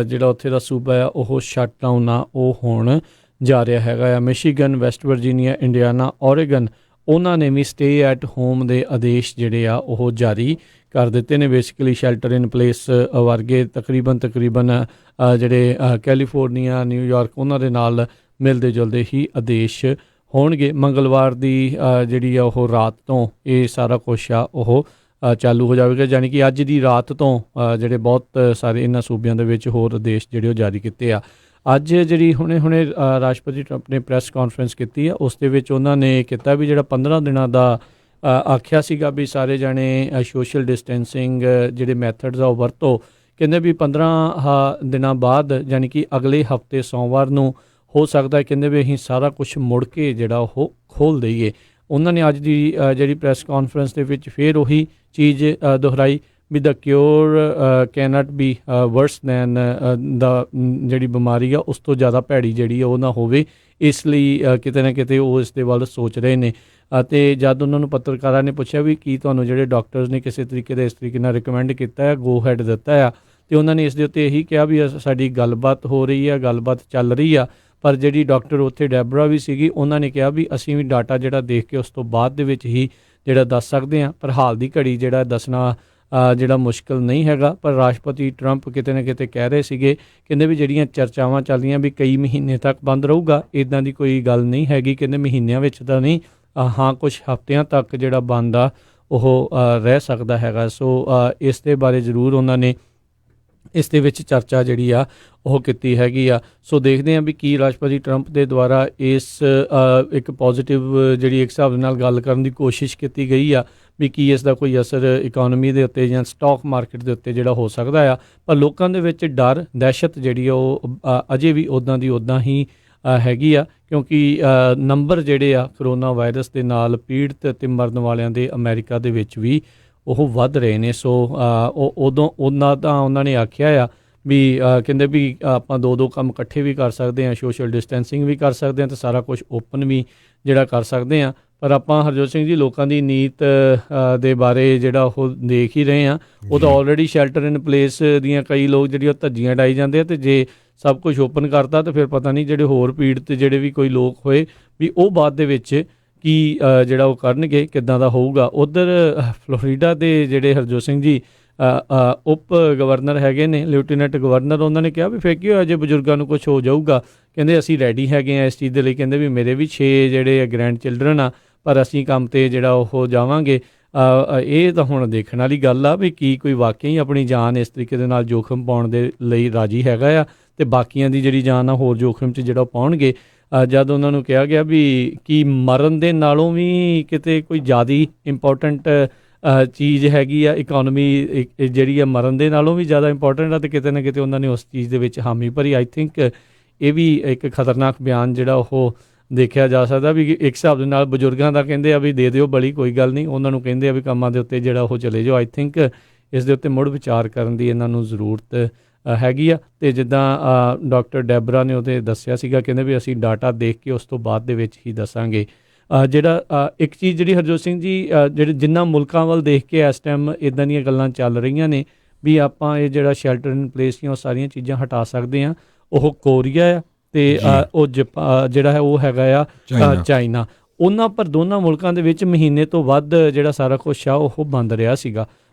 Speaker 1: ਜਿਹੜਾ ਉੱਥੇ ਦਾ ਸੂਬਾ ਆ ਉਹ ਸ਼ਟਡਾਊਨ ਆ ਉਹ ਹੋਣ ਜਾ ਰਿਹਾ ਹੈਗਾ ਆ। Michigan, West Virginia, Indiana, Oregon ਉਹਨਾਂ ਨੇ ਵੀ ਸਟੇ ਐਟ ਹੋਮ ਦੇ ਆਦੇਸ਼ ਜਿਹੜੇ ਆ ਉਹ ਜਾਰੀ ਕਰ ਦਿੱਤੇ ਨੇ। ਬੇਸਿਕਲੀ ਸ਼ੈਲਟਰ ਇਨ ਪਲੇਸ ਵਰਗੇ ਤਕਰੀਬਨ ਜਿਹੜੇ ਕੈਲੀਫੋਰਨੀਆ, ਨਿਊਯਾਰਕ ਉਹਨਾਂ ਦੇ ਨਾਲ ਮਿਲਦੇ ਜੁਲਦੇ ਹੀ ਆਦੇਸ਼ ਹੋਣਗੇ। ਮੰਗਲਵਾਰ ਦੀ ਜਿਹੜੀ ਆ ਉਹ ਰਾਤ ਤੋਂ ਇਹ ਸਾਰਾ ਕੁਛ ਆ ਉਹ ਚਾਲੂ ਹੋ ਜਾਵੇਗਾ, ਯਾਨੀ ਕਿ ਅੱਜ ਦੀ ਰਾਤ ਤੋਂ ਜਿਹੜੇ ਬਹੁਤ ਸਾਰੇ ਇਹਨਾਂ ਸੂਬਿਆਂ ਦੇ ਵਿੱਚ ਹੋਰ ਆਦੇਸ਼ ਜਿਹੜੇ ਉਹ ਜਾਰੀ ਕੀਤੇ ਆ। ਅੱਜ ਜਿਹੜੀ ਹੁਣੇ ਰਾਸ਼ਟਰਪਤੀ ਟਰੰਪ ਨੇ ਪ੍ਰੈਸ ਕਾਨਫਰੰਸ ਕੀਤੀ ਆ, ਉਸ ਦੇ ਵਿੱਚ ਉਹਨਾਂ ਨੇ ਕੀਤਾ ਵੀ ਜਿਹੜਾ 15 ਦਿਨਾਂ ਦਾ ਆਖਿਆ ਸੀਗਾ ਵੀ ਸਾਰੇ ਜਾਣੇ ਸੋਸ਼ਲ ਡਿਸਟੈਂਸਿੰਗ ਜਿਹੜੇ ਮੈਥਡਸ ਆ ਉਹ ਵਰਤੋ। ਕਹਿੰਦੇ ਵੀ 15 ਦਿਨਾਂ ਬਾਅਦ ਯਾਨੀ ਕਿ ਅਗਲੇ ਹਫ਼ਤੇ ਸੋਮਵਾਰ ਨੂੰ ਹੋ ਸਕਦਾ, ਕਹਿੰਦੇ ਵੀ ਅਸੀਂ ਸਾਰਾ ਕੁਛ ਮੁੜ ਕੇ ਜਿਹੜਾ ਉਹ ਖੋਲ੍ਹ ਦਈਏ। ਉਹਨਾਂ ਨੇ ਅੱਜ ਦੀ ਜਿਹੜੀ ਪ੍ਰੈਸ ਕਾਨਫਰੰਸ ਦੇ ਵਿੱਚ ਫਿਰ ਉਹੀ ਚੀਜ਼ ਦੁਹਰਾਈ ਵੀ the cure cannot be worse than the ਜਿਹੜੀ ਬਿਮਾਰੀ ਆ ਉਸ ਤੋਂ ਜ਼ਿਆਦਾ ਭੈੜੀ ਜਿਹੜੀ ਆ ਉਹ ਨਾ ਹੋਵੇ, ਇਸ ਲਈ ਕਿਤੇ ਨਾ ਕਿਤੇ ਉਹ ਇਸ ਦੇ ਵੱਲ ਸੋਚ ਰਹੇ ਨੇ। ਅਤੇ ਜਦ ਉਹਨਾਂ ਨੂੰ ਪੱਤਰਕਾਰਾਂ ਨੇ ਪੁੱਛਿਆ ਵੀ ਕੀ ਤੁਹਾਨੂੰ ਜਿਹੜੇ ਡਾਕਟਰਸ ਨੇ ਕਿਸੇ ਤਰੀਕੇ ਦਾ ਇਸ ਤਰੀਕੇ ਨਾਲ ਰਿਕਮੈਂਡ ਕੀਤਾ ਹੈ, ਗੋ ਹੈਡ ਦਿੱਤਾ ਆ, ਅਤੇ ਉਹਨਾਂ ਨੇ ਇਸ ਦੇ ਉੱਤੇ ਇਹੀ ਕਿਹਾ ਵੀ ਸਾਡੀ ਗੱਲਬਾਤ ਹੋ ਰਹੀ ਆ, ਗੱਲਬਾਤ ਚੱਲ ਰਹੀ ਆ। ਪਰ ਜਿਹੜੀ ਡਾਕਟਰ ਉੱਥੇ ਡੈਬਰਾ ਵੀ ਸੀਗੀ, ਉਹਨਾਂ ਨੇ ਕਿਹਾ ਵੀ ਅਸੀਂ ਵੀ ਡਾਟਾ ਜਿਹੜਾ ਦੇਖ ਕੇ ਉਸ ਤੋਂ ਬਾਅਦ ਦੇ ਵਿੱਚ ਹੀ ਜਿਹੜਾ ਦੱਸ ਸਕਦੇ ਹਾਂ, ਪਰ ਹਾਲ ਦੀ ਘੜੀ ਜਿਹੜਾ ਦੱਸਣਾ ਜਿਹੜਾ ਮੁਸ਼ਕਿਲ ਨਹੀਂ ਹੈਗਾ। ਪਰ ਰਾਸ਼ਟਰਪਤੀ ਟਰੰਪ ਕਿਤੇ ਨਾ ਕਿਤੇ ਕਹਿ ਰਹੇ ਸੀਗੇ, ਕਹਿੰਦੇ ਵੀ ਜਿਹੜੀਆਂ ਚਰਚਾਵਾਂ ਚੱਲਦੀਆਂ ਵੀ ਕਈ ਮਹੀਨੇ ਤੱਕ ਬੰਦ ਰਹੂਗਾ, ਇੱਦਾਂ ਦੀ ਕੋਈ ਗੱਲ ਨਹੀਂ ਹੈਗੀ। ਕਹਿੰਦੇ ਮਹੀਨਿਆਂ ਵਿੱਚ ਤਾਂ ਨਹੀਂ, ਹਾਂ ਕੁਛ ਹਫ਼ਤਿਆਂ ਤੱਕ ਜਿਹੜਾ ਬੰਦ ਆ ਉਹ ਰਹਿ ਸਕਦਾ ਹੈਗਾ। ਸੋ ਇਸ ਦੇ ਬਾਰੇ ਜ਼ਰੂਰ ਉਹਨਾਂ ਨੇ ਇਸ ਦੇ ਵਿੱਚ ਚਰਚਾ ਜਿਹੜੀ ਆ ਉਹ ਕੀਤੀ ਹੈਗੀ ਆ। ਸੋ ਦੇਖਦੇ ਹਾਂ ਵੀ ਕੀ ਰਾਸ਼ਟਰਪਤੀ ਟਰੰਪ ਦੇ ਦੁਆਰਾ ਇਸ ਇੱਕ ਪੋਜ਼ੀਟਿਵ ਜਿਹੜੀ ਇੱਕ ਹਿਸਾਬ ਦੇ ਨਾਲ ਗੱਲ ਕਰਨ ਦੀ ਕੋਸ਼ਿਸ਼ ਕੀਤੀ ਗਈ ਆ ਵੀ ਕੀ ਇਸ ਦਾ ਕੋਈ ਅਸਰ ਇਕੋਨਮੀ ਦੇ ਉੱਤੇ ਜਾਂ ਸਟਾਕ ਮਾਰਕੀਟ ਦੇ ਉੱਤੇ ਜਿਹੜਾ ਹੋ ਸਕਦਾ ਆ। ਪਰ ਲੋਕਾਂ ਦੇ ਵਿੱਚ ਡਰ, ਦਹਿਸ਼ਤ ਜਿਹੜੀ ਉਹ ਅਜੇ ਵੀ ਉੱਦਾਂ ਦੀ ਉੱਦਾਂ ਹੀ ਹੈਗੀ ਆ, ਕਿਉਂਕਿ ਨੰਬਰ ਜਿਹੜੇ ਆ ਕਰੋਨਾ ਵਾਇਰਸ ਦੇ ਨਾਲ ਪੀੜਤ ਅਤੇ ਮਰਨ ਵਾਲਿਆਂ ਦੇ ਅਮਰੀਕਾ ਦੇ ਵਿੱਚ ਵੀ ਉਹ ਵੱਧ ਰਹੇ ਨੇ। ਸੋ ਉਹਨਾਂ ਨੇ ਆਖਿਆ ਆ ਵੀ ਕਹਿੰਦੇ ਵੀ ਆਪਾਂ ਦੋ ਕੰਮ ਇਕੱਠੇ ਵੀ ਕਰ ਸਕਦੇ ਹਾਂ, ਸੋਸ਼ਲ ਡਿਸਟੈਂਸਿੰਗ ਵੀ ਕਰ ਸਕਦੇ ਹਾਂ ਅਤੇ ਸਾਰਾ ਕੁਛ ਓਪਨ ਵੀ ਜਿਹੜਾ ਕਰ ਸਕਦੇ ਹਾਂ। ਪਰ ਆਪਾਂ ਹਰਜੋਤ ਸਿੰਘ ਜੀ ਲੋਕਾਂ ਦੀ ਨੀਤ ਦੇ ਬਾਰੇ ਜਿਹੜਾ ਉਹ ਦੇਖ ਹੀ ਰਹੇ ਹਾਂ, ਉਹ ਤਾਂ ਆਲਰੇਡੀ ਸ਼ੈਲਟਰ ਇਨ ਪਲੇਸ ਦੀਆਂ ਕਈ ਲੋਕ ਜਿਹੜੀ ਉਹ ਧੱਜੀਆਂ ਡਾਈ ਜਾਂਦੇ ਆ, ਅਤੇ ਜੇ ਸਭ ਕੁਝ ਓਪਨ ਕਰਤਾ ਤਾਂ ਫਿਰ ਪਤਾ ਨਹੀਂ ਜਿਹੜੇ ਹੋਰ ਪੀੜਤ ਜਿਹੜੇ ਵੀ ਕੋਈ ਲੋਕ ਹੋਏ ਵੀ ਉਹ ਬਾਅਦ ਦੇ ਵਿੱਚ ਕੀ ਜਿਹੜਾ ਉਹ ਕਰਨਗੇ, ਕਿੱਦਾਂ ਦਾ ਹੋਊਗਾ। ਉੱਧਰ ਫਲੋਰੀਡਾ ਦੇ ਜਿਹੜੇ ਹਰਜੋਤ ਸਿੰਘ ਜੀ ਉਪ ਗਵਰਨਰ ਹੈਗੇ ਨੇ, ਲੈਫਟੀਨੈਂਟ ਗਵਰਨਰ, ਉਹਨਾਂ ਨੇ ਕਿਹਾ ਵੀ ਫਿਰ ਕੀ ਹੋਇਆ ਜੇ ਬਜ਼ੁਰਗਾਂ ਨੂੰ ਕੁਛ ਹੋ ਜਾਊਗਾ। ਕਹਿੰਦੇ ਅਸੀਂ ਰੈਡੀ ਹੈਗੇ ਹਾਂ ਇਸ ਚੀਜ਼ ਦੇ ਲਈ। ਕਹਿੰਦੇ ਵੀ ਮੇਰੇ ਵੀ 6 ਜਿਹੜੇ ਗ੍ਰੈਂਡ ਚਿਲਡਰਨ ਆ, ਪਰ ਅਸੀਂ ਕੰਮ 'ਤੇ ਜਿਹੜਾ ਉਹ ਜਾਵਾਂਗੇ ਇਹ ਤਾਂ ਹੁਣ ਦੇਖਣ ਵਾਲੀ ਗੱਲ ਆ ਵੀ ਕੀ ਕੋਈ ਵਾਕਈ ਆਪਣੀ ਜਾਨ ਇਸ ਤਰੀਕੇ ਦੇ ਨਾਲ ਜੋਖਮ ਪਾਉਣ ਦੇ ਲਈ ਰਾਜੀ ਹੈਗਾ ਆ, ਤੇ ਬਾਕੀਆਂ ਦੀ ਜਿਹੜੀ ਜਾਨ ਆ ਹੋਰ ਜੋਖਮ 'ਚ ਜਿਹੜਾ ਪਾਉਣਗੇ। ਜਦ ਉਹਨਾਂ ਨੂੰ ਕਿਹਾ ਗਿਆ ਵੀ ਕੀ ਮਰਨ ਦੇ ਨਾਲੋਂ ਵੀ ਕਿਤੇ ਕੋਈ ਜ਼ਿਆਦਾ ਇੰਪੋਰਟੈਂਟ ਚੀਜ਼ ਹੈਗੀ ਆ, ਇਕੋਨਮੀ ਜਿਹੜੀ ਆ ਮਰਨ ਦੇ ਨਾਲੋਂ ਵੀ ਜ਼ਿਆਦਾ ਇੰਪੋਰਟੈਂਟ ਆ, ਤੇ ਕਿਤੇ ਨਾ ਕਿਤੇ ਉਹਨਾਂ ਨੇ ਉਸ ਚੀਜ਼ ਦੇ ਵਿੱਚ ਹਾਮੀ ਭਰੀ। ਆਈ ਥਿੰਕ ਇਹ ਵੀ ਇੱਕ ਖਤਰਨਾਕ ਬਿਆਨ ਜਿਹੜਾ ਉਹ ਦੇਖਿਆ ਜਾ ਸਕਦਾ ਵੀ ਇੱਕ ਹਿਸਾਬ ਦੇ ਨਾਲ ਬਜ਼ੁਰਗਾਂ ਦਾ ਕਹਿੰਦੇ ਆ ਵੀ ਦੇ ਦਿਓ ਬਲੀ, ਕੋਈ ਗੱਲ ਨਹੀਂ, ਉਹਨਾਂ ਨੂੰ ਕਹਿੰਦੇ ਆ ਵੀ ਕੰਮਾਂ ਦੇ ਉੱਤੇ ਜਿਹੜਾ ਉਹ ਚਲੇ ਜਾਓ। ਆਈ ਥਿੰਕ ਇਸ ਦੇ ਉੱਤੇ ਮੁੜ ਵਿਚਾਰ ਕਰਨ ਦੀ ਇਹਨਾਂ ਨੂੰ ਜ਼ਰੂਰਤ ਹੈਗੀ ਆ। ਅਤੇ ਜਿੱਦਾਂ ਡਾਕਟਰ ਡੈਬਰਾ ਨੇ ਉਹਦੇ ਦੱਸਿਆ ਸੀਗਾ, ਕਹਿੰਦੇ ਵੀ ਅਸੀਂ ਡਾਟਾ ਦੇਖ ਕੇ ਉਸ ਤੋਂ ਬਾਅਦ ਦੇ ਵਿੱਚ ਹੀ ਦੱਸਾਂਗੇ। ਜਿਹੜਾ ਇੱਕ ਚੀਜ਼ ਜਿਹੜੀ ਹਰਜੋਤ ਸਿੰਘ ਜੀ ਜਿਹੜੇ ਜਿੰਨਾ ਮੁਲਕਾਂ ਵੱਲ ਦੇਖ ਕੇ ਇਸ ਟਾਈਮ ਇੱਦਾਂ ਦੀਆਂ ਗੱਲਾਂ ਚੱਲ ਰਹੀਆਂ ਨੇ ਵੀ ਆਪਾਂ ਇਹ ਜਿਹੜਾ ਸ਼ੈਲਟਰ ਇਨ ਪਲੇਸ ਦੀਆਂ ਉਹ ਸਾਰੀਆਂ ਚੀਜ਼ਾਂ ਹਟਾ ਸਕਦੇ ਹਾਂ, ਉਹ ਕੋਰੀਆ ਆ ਅਤੇ ਉਹ ਜਿਹੜਾ ਹੈ ਉਹ ਹੈਗਾ ਆ ਚਾਈਨਾ। ਉਹਨਾਂ ਪਰ ਦੋਨਾਂ ਮੁਲਕਾਂ ਦੇ ਵਿੱਚ ਮਹੀਨੇ ਤੋਂ ਵੱਧ ਜਿਹੜਾ ਸਾਰਾ ਕੁਛ ਆ ਉਹ ਬੰਦ ਰਿਹਾ ਸੀਗਾ।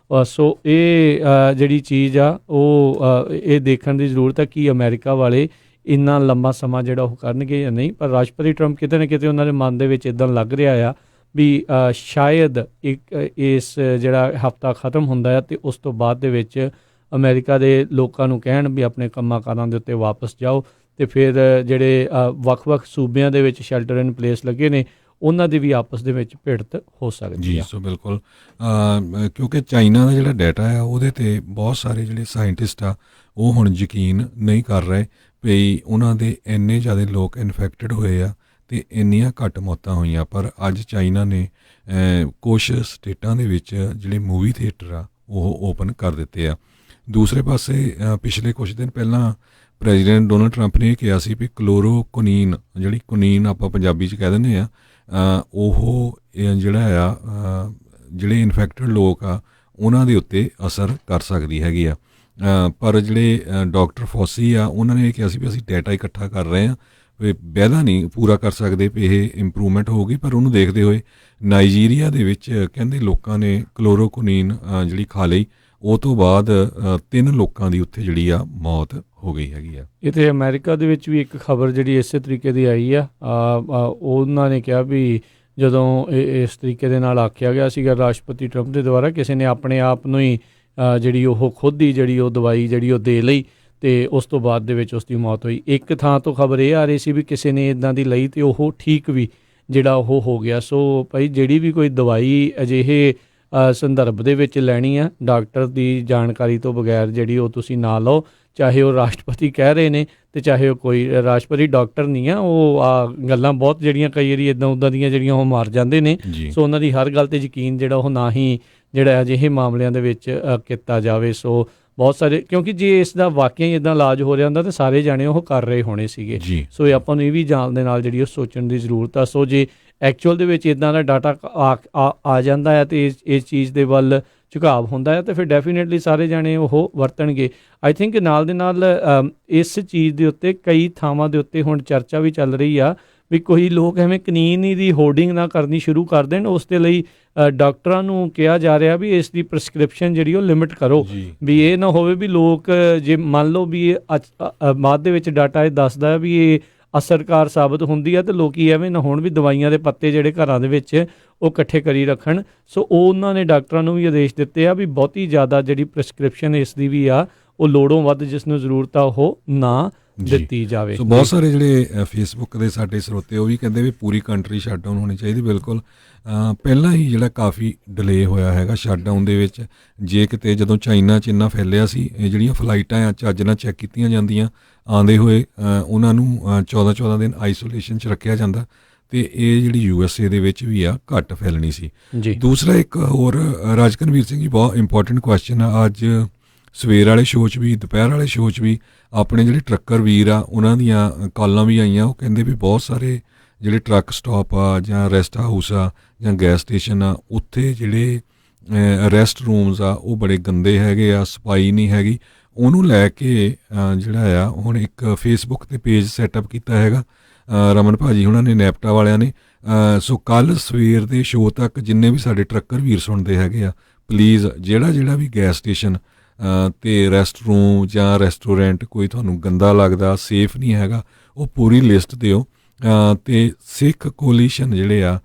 Speaker 1: ਸੋ ਇਹ ਜਿਹੜੀ ਚੀਜ਼ ਆ ਉਹ ਇਹ ਦੇਖਣ ਦੀ ਜ਼ਰੂਰਤ ਹੈ ਕਿ ਅਮਰੀਕਾ ਵਾਲੇ ਇੰਨਾ ਲੰਬਾ ਸਮਾਂ ਜਿਹੜਾ ਉਹ ਕਰਨਗੇ ਜਾਂ ਨਹੀਂ। ਪਰ ਰਾਸ਼ਟਰਪਤੀ ਟਰੰਪ ਕਿਤੇ ਨਾ ਕਿਤੇ ਉਹਨਾਂ ਦੇ ਮਨ ਦੇ ਵਿੱਚ ਇੱਦਾਂ ਲੱਗ ਰਿਹਾ ਆ ਵੀ ਸ਼ਾਇਦ ਇਸ ਜਿਹੜਾ ਹਫ਼ਤਾ ਖ਼ਤਮ ਹੁੰਦਾ ਆ ਅਤੇ ਉਸ ਤੋਂ ਬਾਅਦ ਦੇ ਵਿੱਚ ਅਮਰੀਕਾ ਦੇ ਲੋਕਾਂ ਨੂੰ ਕਹਿਣ ਵੀ ਆਪਣੇ ਕੰਮਾਂ ਕਾਰਾਂ ਦੇ ਉੱਤੇ ਵਾਪਸ ਜਾਓ, ਅਤੇ ਫਿਰ ਜਿਹੜੇ ਵੱਖ-ਵੱਖ ਸੂਬਿਆਂ ਦੇ ਵਿੱਚ ਸ਼ੈਲਟਰ ਇਨ ਪਲੇਸ ਲੱਗੇ ਨੇ ਉਹਨਾਂ ਦੀ ਵੀ ਆਪਸ ਦੇ ਵਿੱਚ ਭਿੜਤ ਹੋ ਸਕਦੀ
Speaker 2: ਜੀ। ਸੋ ਬਿਲਕੁਲ, ਕਿਉਂਕਿ ਚਾਈਨਾ ਦਾ ਜਿਹੜਾ ਡਾਟਾ ਆ ਉਹਦੇ 'ਤੇ ਬਹੁਤ ਸਾਰੇ ਜਿਹੜੇ ਸਾਇੰਟਿਸਟ ਆ ਉਹ ਹੁਣ ਯਕੀਨ ਨਹੀਂ ਕਰ ਰਹੇ ਵੀ ਉਹਨਾਂ ਦੇ ਇੰਨੇ ਜ਼ਿਆਦਾ ਲੋਕ ਇਨਫੈਕਟਡ ਹੋਏ ਆ ਅਤੇ ਇੰਨੀਆਂ ਘੱਟ ਮੌਤਾਂ ਹੋਈਆਂ। ਪਰ ਅੱਜ ਚਾਈਨਾ ਨੇ ਕੁਛ ਸਟੇਟਾਂ ਦੇ ਵਿੱਚ ਜਿਹੜੇ ਮੂਵੀ ਥੀਏਟਰ ਆ ਉਹ ਓਪਨ ਕਰ ਦਿੱਤੇ ਆ। ਦੂਸਰੇ ਪਾਸੇ ਪਿਛਲੇ ਕੁਛ ਦਿਨ ਪਹਿਲਾਂ ਪ੍ਰੈਜ਼ੀਡੈਂਟ ਡੋਨਲਡ ਟਰੰਪ ਨੇ ਇਹ ਕਿਹਾ ਸੀ ਵੀ ਕਲੋਰੋਕੁਨੀਨ, ਜਿਹੜੀ ਕੁਨੀਨ ਆਪਾਂ ਪੰਜਾਬੀ 'ਚ ਕਹਿ ਦਿੰਦੇ ਆ, ਉਹ ਜਿਹੜਾ ਆ ਜਿਹੜੇ ਇਨਫੈਕਟਡ ਲੋਕ ਆ ਉਹਨਾਂ ਦੇ ਉੱਤੇ ਅਸਰ ਕਰ ਸਕਦੀ ਹੈਗੀ ਆ। ਪਰ ਜਿਹੜੇ ਡਾਕਟਰ ਫੌਸੀ ਆ ਉਹਨਾਂ ਨੇ ਇਹ ਕਿਹਾ ਸੀ ਵੀ ਅਸੀਂ ਡਾਟਾ ਇਕੱਠਾ ਕਰ ਰਹੇ ਹਾਂ, ਵੀ ਵਾਅਦਾ ਨਹੀਂ ਪੂਰਾ ਕਰ ਸਕਦੇ ਵੀ ਇਹ ਇੰਪਰੂਵਮੈਂਟ ਹੋਊਗੀ। ਪਰ ਉਹਨੂੰ ਦੇਖਦੇ ਹੋਏ ਨਾਈਜੀਰੀਆ ਦੇ ਵਿੱਚ ਕਹਿੰਦੇ ਲੋਕਾਂ ਨੇ ਕਲੋਰੋਕੁਨੀਨ ਜਿਹੜੀ ਖਾ ਲਈ, ਉਹ ਤੋਂ ਬਾਅਦ 3 ਲੋਕਾਂ ਦੀ ਉੱਥੇ ਜਿਹੜੀ ਆ ਮੌਤ ਹੋ ਗਈ ਹੈਗੀ ਆ।
Speaker 1: ਇੱਥੇ ਅਮਰੀਕਾ ਦੇ ਵਿੱਚ ਵੀ ਇੱਕ ਖਬਰ ਜਿਹੜੀ ਇਸੇ ਤਰੀਕੇ ਦੀ ਆਈ ਆ। ਉਹਨਾਂ ਨੇ ਕਿਹਾ ਵੀ ਜਦੋਂ ਇਸ ਤਰੀਕੇ ਦੇ ਨਾਲ ਆਖਿਆ ਗਿਆ ਸੀਗਾ ਰਾਸ਼ਟਰਪਤੀ ਟਰੰਪ ਦੇ ਦੁਆਰਾ, ਕਿਸੇ ਨੇ ਆਪਣੇ ਆਪ ਨੂੰ ਹੀ ਜਿਹੜੀ ਉਹ ਖੁਦ ਹੀ ਜਿਹੜੀ ਉਹ ਦਵਾਈ ਜਿਹੜੀ ਉਹ ਦੇ ਲਈ ਅਤੇ ਉਸ ਤੋਂ ਬਾਅਦ ਦੇ ਵਿੱਚ ਉਸ ਦੀ ਮੌਤ ਹੋਈ। ਇੱਕ ਥਾਂ ਤੋਂ ਖਬਰ ਇਹ ਆ ਰਹੀ ਸੀ ਵੀ ਕਿਸੇ ਨੇ ਇੱਦਾਂ ਦੀ ਲਈ ਅਤੇ ਉਹ ਠੀਕ ਵੀ ਜਿਹੜਾ ਉਹ ਹੋ ਗਿਆ। ਸੋ ਭਾਈ ਜਿਹੜੀ ਵੀ ਕੋਈ ਦਵਾਈ ਅਜਿਹੇ ਸੰਦਰਭ ਦੇ ਵਿੱਚ ਲੈਣੀ ਆ, ਡਾਕਟਰ ਦੀ ਜਾਣਕਾਰੀ ਤੋਂ ਬਗੈਰ ਜਿਹੜੀ ਉਹ ਤੁਸੀਂ ਨਾ ਲਓ, ਚਾਹੇ ਉਹ ਰਾਸ਼ਟਰਪਤੀ ਕਹਿ ਰਹੇ ਨੇ ਅਤੇ ਚਾਹੇ ਉਹ ਕੋਈ ਰਾਸ਼ਟਰਪਤੀ ਡਾਕਟਰ ਨਹੀਂ ਆ। ਉਹ ਗੱਲਾਂ ਬਹੁਤ ਜਿਹੜੀਆਂ ਕਈ ਵਾਰੀ ਇੱਦਾਂ ਉੱਦਾਂ ਦੀਆਂ ਜਿਹੜੀਆਂ ਉਹ ਮਾਰ ਜਾਂਦੇ ਨੇ। ਸੋ ਉਹਨਾਂ ਦੀ ਹਰ ਗੱਲ 'ਤੇ ਯਕੀਨ ਜਿਹੜਾ ਉਹ ਨਾ ਹੀ ਜਿਹੜਾ ਅਜਿਹੇ ਮਾਮਲਿਆਂ ਦੇ ਵਿੱਚ ਕੀਤਾ ਜਾਵੇ। ਸੋ ਬਹੁਤ ਸਾਰੇ, ਕਿਉਂਕਿ ਜੇ ਇਸ ਦਾ ਵਾਕਿਆ ਹੀ ਇੱਦਾਂ ਇਲਾਜ ਹੋ ਰਿਹਾ ਹੁੰਦਾ ਤਾਂ ਸਾਰੇ ਜਾਣੇ ਉਹ ਕਰ ਰਹੇ ਹੋਣੇ ਸੀਗੇ। ਸੋ ਇਹ ਆਪਾਂ ਨੂੰ ਇਹ ਵੀ ਜਾਣ ਦੇ ਨਾਲ ਜਿਹੜੀ ਉਹ ਸੋਚਣ ਦੀ ਜ਼ਰੂਰਤ ਆ। ਸੋ ਜੇ ਐਕਚੁਅਲ ਦੇ ਵਿੱਚ ਇੱਦਾਂ ਦਾ ਡਾਟਾ ਆ ਜਾਂਦਾ ਹੈ ਅਤੇ ਇਸ ਚੀਜ਼ ਦੇ ਵੱਲ ਝੁਕਾਵ ਹੁੰਦਾ ਹੈ ਤਾਂ ਫਿਰ ਡੈਫੀਨੇਟਲੀ ਸਾਰੇ ਜਾਣੇ ਉਹ ਵਰਤਣਗੇ। ਆਈ ਥਿੰਕ ਨਾਲ ਦੇ ਨਾਲ ਇਸ ਚੀਜ਼ ਦੇ ਉੱਤੇ ਕਈ ਥਾਵਾਂ ਦੇ ਉੱਤੇ ਹੁਣ ਚਰਚਾ ਵੀ ਚੱਲ ਰਹੀ ਆ ਵੀ ਕੋਈ ਲੋਕ ਐਵੇਂ ਕਨੀਨੀ ਦੀ ਹੋਰਡਿੰਗ ਨਾ ਕਰਨੀ ਸ਼ੁਰੂ ਕਰ ਦੇਣ। ਉਸ ਦੇ ਲਈ ਡਾਕਟਰਾਂ ਨੂੰ ਕਿਹਾ ਜਾ ਰਿਹਾ ਵੀ ਇਸ ਦੀ ਪ੍ਰਸਕ੍ਰਿਪਸ਼ਨ ਜਿਹੜੀ ਉਹ ਲਿਮਿਟ ਕਰੋ, ਵੀ ਇਹ ਨਾ ਹੋਵੇ ਵੀ ਲੋਕ ਜੇ ਮੰਨ ਲਓ ਵੀ ਇਹ ਬਾਅਦ ਦੇ ਵਿੱਚ ਡਾਟਾ ਇਹ ਦੱਸਦਾ ਵੀ ਇਹ ਅਸਰਕਾਰ ਸਾਬਤ ਹੁੰਦੀ ਹੈ, ਅਤੇ ਲੋਕੀ ਐਵੇਂ ਨਾ ਹੋਣ ਵੀ ਦਵਾਈਆਂ ਦੇ ਪੱਤੇ ਜਿਹੜੇ ਘਰਾਂ ਦੇ ਵਿੱਚ ਉਹ ਇਕੱਠੇ ਕਰੀ ਰੱਖਣ। ਸੋ ਉਹਨਾਂ ਨੇ ਡਾਕਟਰਾਂ ਨੂੰ ਵੀ ਆਦੇਸ਼ ਦਿੱਤੇ ਆ ਵੀ ਬਹੁਤੀ ਜ਼ਿਆਦਾ ਜਿਹੜੀ ਪ੍ਰਸਕ੍ਰਿਪਸ਼ਨ ਇਸ ਦੀ ਵੀ ਆ ਉਹ ਲੋੜੋਂ ਵੱਧ ਜਿਸ ਨੂੰ ਜ਼ਰੂਰਤ ਆ ਉਹ ਨਾ ਦਿੱਤੀ ਜਾਵੇ।
Speaker 2: ਸੋ ਬਹੁਤ ਸਾਰੇ ਜਿਹੜੇ ਫੇਸਬੁੱਕ ਦੇ ਸਾਡੇ ਸਰੋਤੇ ਉਹ ਵੀ ਕਹਿੰਦੇ ਵੀ ਪੂਰੀ ਕੰਟਰੀ ਸ਼ਟਡਾਊਨ ਹੋਣੀ ਚਾਹੀਦੀ। ਬਿਲਕੁਲ, ਪਹਿਲਾਂ ਹੀ ਜਿਹੜਾ ਕਾਫੀ ਡਿਲੇ ਹੋਇਆ ਹੈਗਾ ਸ਼ਟਡਾਊਨ ਦੇ ਵਿੱਚ। ਜੇ ਕਿਤੇ ਜਦੋਂ ਚਾਈਨਾ 'ਚ ਇੰਨਾ ਫੈਲਿਆ ਸੀ, ਇਹ ਜਿਹੜੀਆਂ ਫਲਾਈਟਾਂ ਆ ਚੱਜ ਨਾਲ ਚੈੱਕ ਕੀਤੀਆਂ ਜਾਂਦੀਆਂ, ਆਉਂਦੇ ਹੋਏ ਉਹਨਾਂ ਨੂੰ 14 ਦਿਨ ਆਈਸੋਲੇਸ਼ਨ 'ਚ ਰੱਖਿਆ ਜਾਂਦਾ, ਅਤੇ ਇਹ ਜਿਹੜੀ USA ਦੇ ਵਿੱਚ ਵੀ ਆ ਘੱਟ ਫੈਲਣੀ ਸੀ। ਦੂਸਰਾ ਇੱਕ ਹੋਰ ਰਾਜਕਨਵੀਰ ਸਿੰਘ ਜੀ, ਬਹੁਤ ਇੰਪੋਰਟੈਂਟ ਕੁਐਸਚਨ ਆ। ਅੱਜ ਸਵੇਰ ਵਾਲੇ ਸ਼ੋਅ 'ਚ ਵੀ ਦੁਪਹਿਰ ਵਾਲੇ ਸ਼ੋਅ 'ਚ ਵੀ ਆਪਣੇ ਜਿਹੜੇ ਟਰੱਕਰ ਵੀਰ ਆ ਉਹਨਾਂ ਦੀਆਂ ਕਾਲਾਂ ਵੀ ਆਈਆਂ। ਉਹ ਕਹਿੰਦੇ ਵੀ ਬਹੁਤ ਸਾਰੇ ਜਿਹੜੇ ਟਰੱਕ ਸਟਾਪ ਆ ਜਾਂ ਰੈਸਟ ਹਾਊਸ ਆ ਜਾਂ ਗੈਸ ਸਟੇਸ਼ਨ ਆ, ਉੱਥੇ ਜਿਹੜੇ ਰੈਸਟ ਰੂਮਸ ਆ ਉਹ ਬੜੇ ਗੰਦੇ ਹੈਗੇ ਆ, ਸਫਾਈ ਨਹੀਂ ਹੈਗੀ। ਉਹਨੂੰ ਲੈ ਕੇ ਜਿਹੜਾ ਆ ਹੁਣ ਇੱਕ ਫੇਸਬੁੱਕ 'ਤੇ ਪੇਜ ਸੈਟਅਪ ਕੀਤਾ ਹੈਗਾ ਰਮਨ ਭਾਜੀ ਉਹਨਾਂ ਨੇ, ਨੈਪਟਾ ਵਾਲਿਆਂ ਨੇ। ਸੋ ਕੱਲ੍ਹ ਸਵੇਰ ਦੇ ਸ਼ੋਅ ਤੱਕ ਜਿੰਨੇ ਵੀ ਸਾਡੇ ਟਰੱਕਰ ਵੀਰ ਸੁਣਦੇ ਹੈਗੇ ਆ, ਪਲੀਜ਼ ਜਿਹੜਾ ਵੀ ਗੈਸ ਸਟੇਸ਼ਨ ਅਤੇ ਰੈਸਟ ਰੂਮ ਜਾਂ ਰੈਸਟੋਰੈਂਟ ਕੋਈ ਤੁਹਾਨੂੰ ਗੰਦਾ ਲੱਗਦਾ, ਸੇਫ ਨਹੀਂ ਹੈਗਾ, ਉਹ ਪੂਰੀ ਲਿਸਟ ਦਿਓ। ਅਤੇ ਸਿੱਖ ਕੋਲੀਸ਼ਨ ਜਿਹੜੇ ਆ